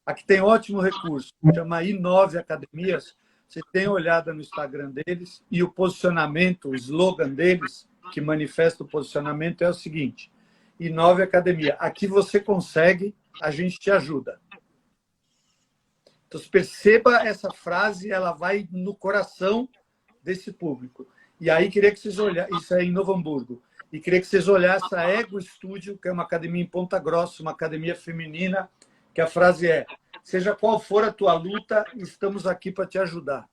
A que tem ótimo recurso, chama I9 Academias. Você tem olhada no Instagram deles e o posicionamento, o slogan deles, que manifesta o posicionamento, é o seguinte: I9 Academia, aqui você consegue, a gente te ajuda. Então, perceba essa frase, ela vai no coração desse público. E aí, queria que vocês olhassem, isso é em Novo Hamburgo, e queria que vocês olhassem a Ego Studio, que é uma academia em Ponta Grossa, uma academia feminina, que a frase é: seja qual for a tua luta, estamos aqui para te ajudar.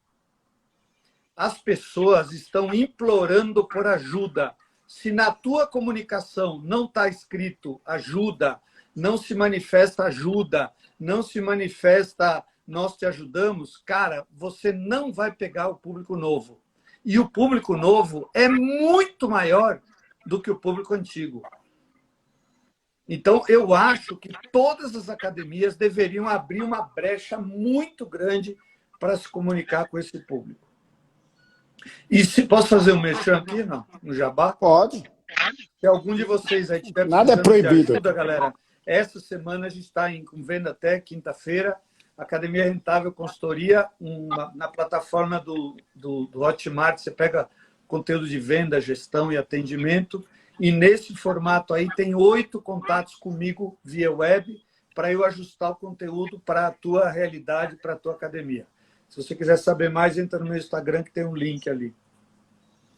As pessoas estão implorando por ajuda. Se na tua comunicação não está escrito ajuda, não se manifesta ajuda, não se manifesta nós te ajudamos, cara, você não vai pegar o público novo. E o público novo é muito maior do que o público antigo. Então, eu acho que todas as academias deveriam abrir uma brecha muito grande para se comunicar com esse público. E se posso fazer um merchan aqui, não? No Jabá? Pode. Se algum de vocês aí tiver Nada é proibido. de ajuda, galera, essa semana a gente está com venda até quinta-feira. Academia Rentável Consultoria, na plataforma do Hotmart, você pega conteúdo de venda, gestão e atendimento. E nesse formato aí tem 8 contatos comigo via web para eu ajustar o conteúdo para a tua realidade, para a tua academia. Se você quiser saber mais, entra no meu Instagram que tem um link ali.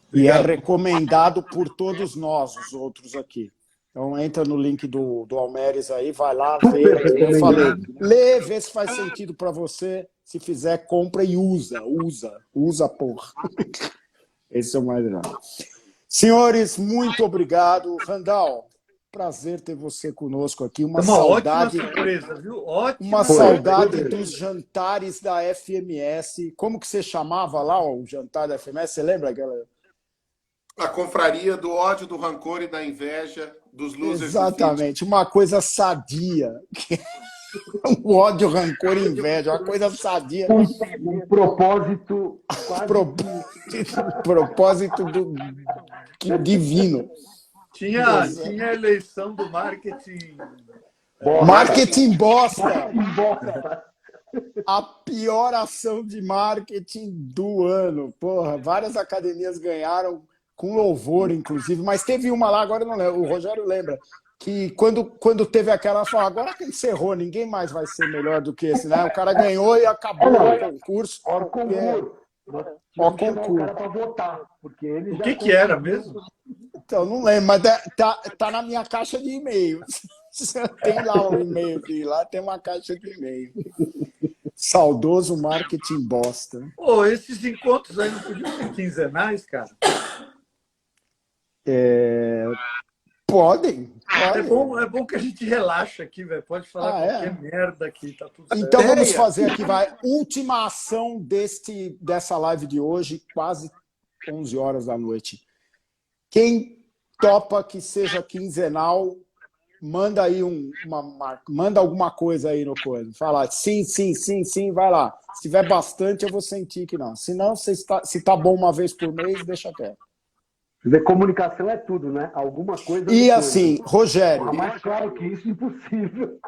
Obrigado. E é recomendado por todos nós, os outros aqui. Então entra no link do Almeres aí, vai lá, vê, eu falei, lê, vê se faz sentido para você. Se fizer, compra e usa, porra. Esse é o mais grande. Senhores, muito obrigado. Randall, prazer ter você conosco aqui. Uma saudade, ótima surpresa, viu? Ótima saudade dos jantares da FMS. Como que você chamava lá o jantar da FMS? Você lembra, galera? A confraria do ódio, do rancor e da inveja dos losers. Exatamente, uma coisa sadia. O ódio, rancor e inveja, uma coisa sadia. Um propósito propósito divino. Tinha a eleição do marketing. Marketing bosta! A pior ação de marketing do ano. Porra, várias academias ganharam com louvor, inclusive, mas teve uma lá, agora eu não lembro, o Rogério lembra, que quando teve aquela, falou, agora que encerrou, ninguém mais vai ser melhor do que esse, né? O cara ganhou e acabou o concurso. O cara para votar, porque ele o que era mesmo? Então, não lembro, mas tá na minha caixa de e-mail. Tem lá um e-mail, lá tem uma caixa de e-mail. Saudoso marketing bosta. Pô, esses encontros aí não podiam ser quinzenais, cara? Podem. É bom que a gente relaxa aqui, velho. Pode falar qualquer merda aqui, tá tudo certo. Então vamos fazer aqui, vai. Última ação dessa live de hoje, quase 11 horas da noite. Quem topa que seja quinzenal, manda aí manda alguma coisa aí no coisa. Fala sim, vai lá. Se tiver bastante, eu vou sentir que não. Se não, se tá bom uma vez por mês, deixa quieto. Comunicação é tudo, né? Alguma coisa. E assim, Rogério. Mais claro que isso, impossível.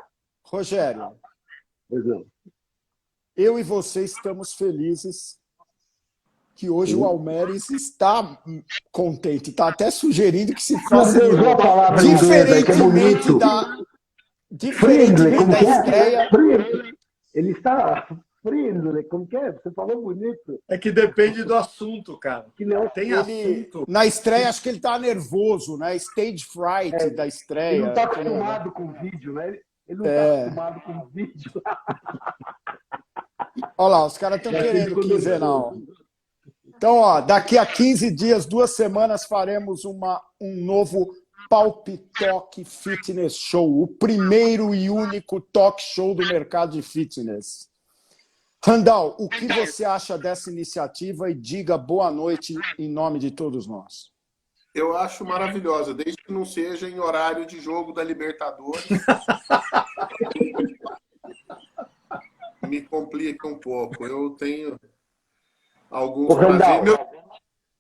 Rogério, eu e você estamos felizes que hoje o Almeres está contente. Está até sugerindo que se faça diferentemente da estreia. Ele está... Como que é? Você falou bonito. É que depende do assunto, cara. Que não tem assunto. Na estreia, acho que ele tá nervoso, né? Stage fright da estreia. Ele não está acostumado com vídeo, né? Ele não está acostumado com vídeo. Olha lá, os caras estão querendo quinzenal. Então, ó, daqui a 15 dias, 2 semanas, faremos um novo Palpitoque Fitness Show. O primeiro e único talk show do mercado de fitness. Randall, o que você acha dessa iniciativa e diga boa noite em nome de todos nós. Eu acho maravilhosa, desde que não seja em horário de jogo da Libertadores. Me complica um pouco. Eu tenho alguns Ô, Randall, prazeres.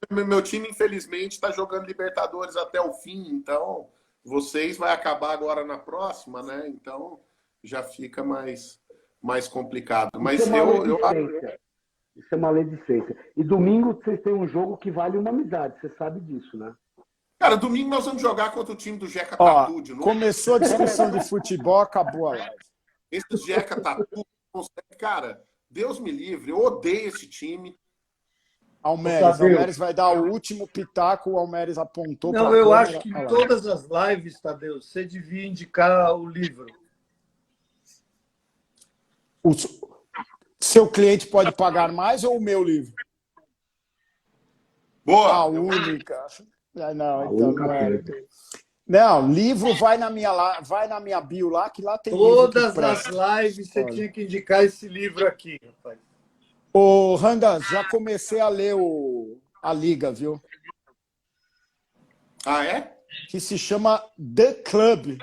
Meu time, infelizmente, está jogando Libertadores até o fim, então vocês vai acabar agora na próxima, né? Então já fica mais complicado. Mas isso é maledicência. Isso é maledicência. E domingo vocês têm um jogo que vale uma amizade, você sabe disso, né? Cara, domingo nós vamos jogar contra o time do Jeca Ó, Tatu de novo. começou a discussão de futebol, acabou a live. Esse Jeca Tatu, cara, Deus me livre, eu odeio esse time. Almeres vai dar o último pitaco, o Almeres apontou para a Não, eu câmera. acho que em todas as lives, Tadeu, você devia indicar o livro. O seu cliente pode pagar mais ou o meu livro? Boa! A única. Não, então não é. Não, livro vai na minha bio lá, que lá tem Todas livro que as presta. lives você tinha que indicar esse livro aqui, rapaz. Ô, Randa, já comecei a ler a Liga, viu? Ah, é? Que se chama The Club,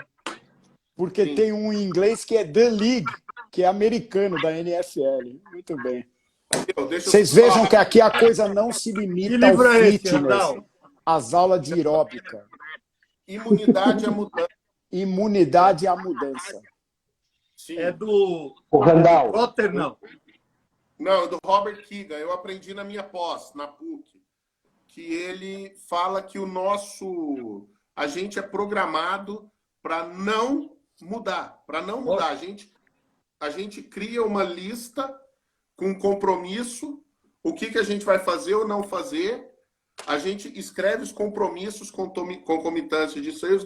porque Sim. tem um em inglês que é The League, que é americano, da NFL. Muito bem. Vocês vejam que aqui a coisa não se limita ao fitness, às aulas de aeróbica. Imunidade à mudança. Imunidade à mudança. Sim. É do Randall. Potter, não. Não, é do Robert Keegan. Eu aprendi na minha pós, na PUC, que ele fala que a gente é programado para não mudar, A gente cria uma lista com compromisso, o que a gente vai fazer ou não fazer. A gente escreve os compromissos concomitantes disso aí,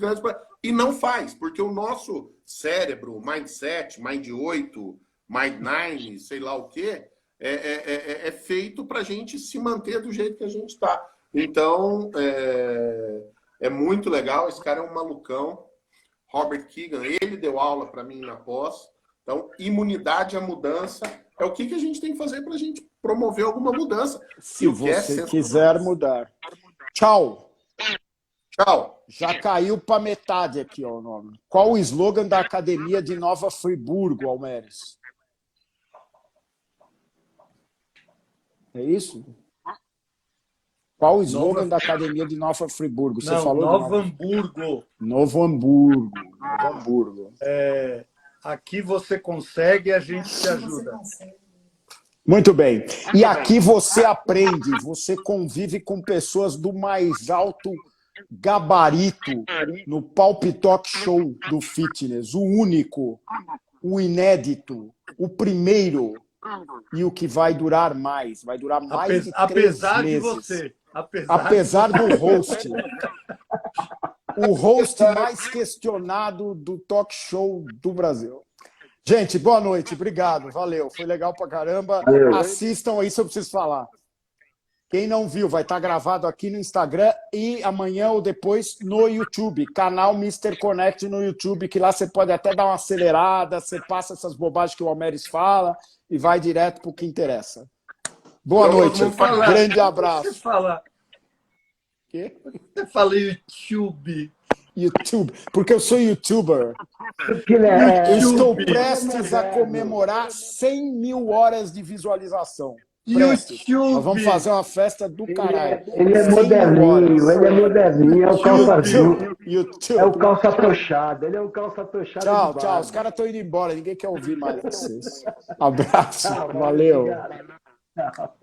e não faz, porque o nosso cérebro, mindset, mind 8, mind 9, sei lá o quê, é feito para a gente se manter do jeito que a gente está. Então, é muito legal. Esse cara é um malucão. Robert Keegan, ele deu aula para mim na pós. Então, imunidade à mudança é o que a gente tem que fazer para a gente promover alguma mudança. Se você quiser mudar. Tchau. Tchau. Já caiu para metade aqui ó, o nome. Qual o slogan da Academia de Nova Friburgo, Almeres? É isso? Qual o slogan da Academia de Nova Friburgo? Você falou Novo Hamburgo. Novo Hamburgo. Novo Hamburgo. Aqui você consegue, a gente te ajuda. Muito bem. E aqui você aprende, você convive com pessoas do mais alto gabarito no Palp Talk Show do fitness. O único, o inédito, o primeiro e o que vai durar mais. Vai durar mais de 3 apesar meses. De você. Apesar do host. O host mais questionado do talk show do Brasil. Gente, boa noite. Obrigado. Valeu. Foi legal pra caramba. Assistam aí se eu preciso falar. Quem não viu, vai estar gravado aqui no Instagram e amanhã ou depois no YouTube. Canal Mr. Connect no YouTube, que lá você pode até dar uma acelerada, você passa essas bobagens que o Almeres fala e vai direto pro que interessa. Boa noite. Grande abraço. Você fala... Quê? Você fala YouTube. YouTube, porque eu sou youtuber. Eu estou prestes a comemorar 100 mil horas de visualização. YouTube. Nós vamos fazer uma festa do caralho. Ele é moderninho, é o calçadinho. YouTube. É o calça atochado, ele é o calça atochado. Tchau, tchau. Os caras estão indo embora, ninguém quer ouvir mais vocês. Abraço, valeu. Tchau.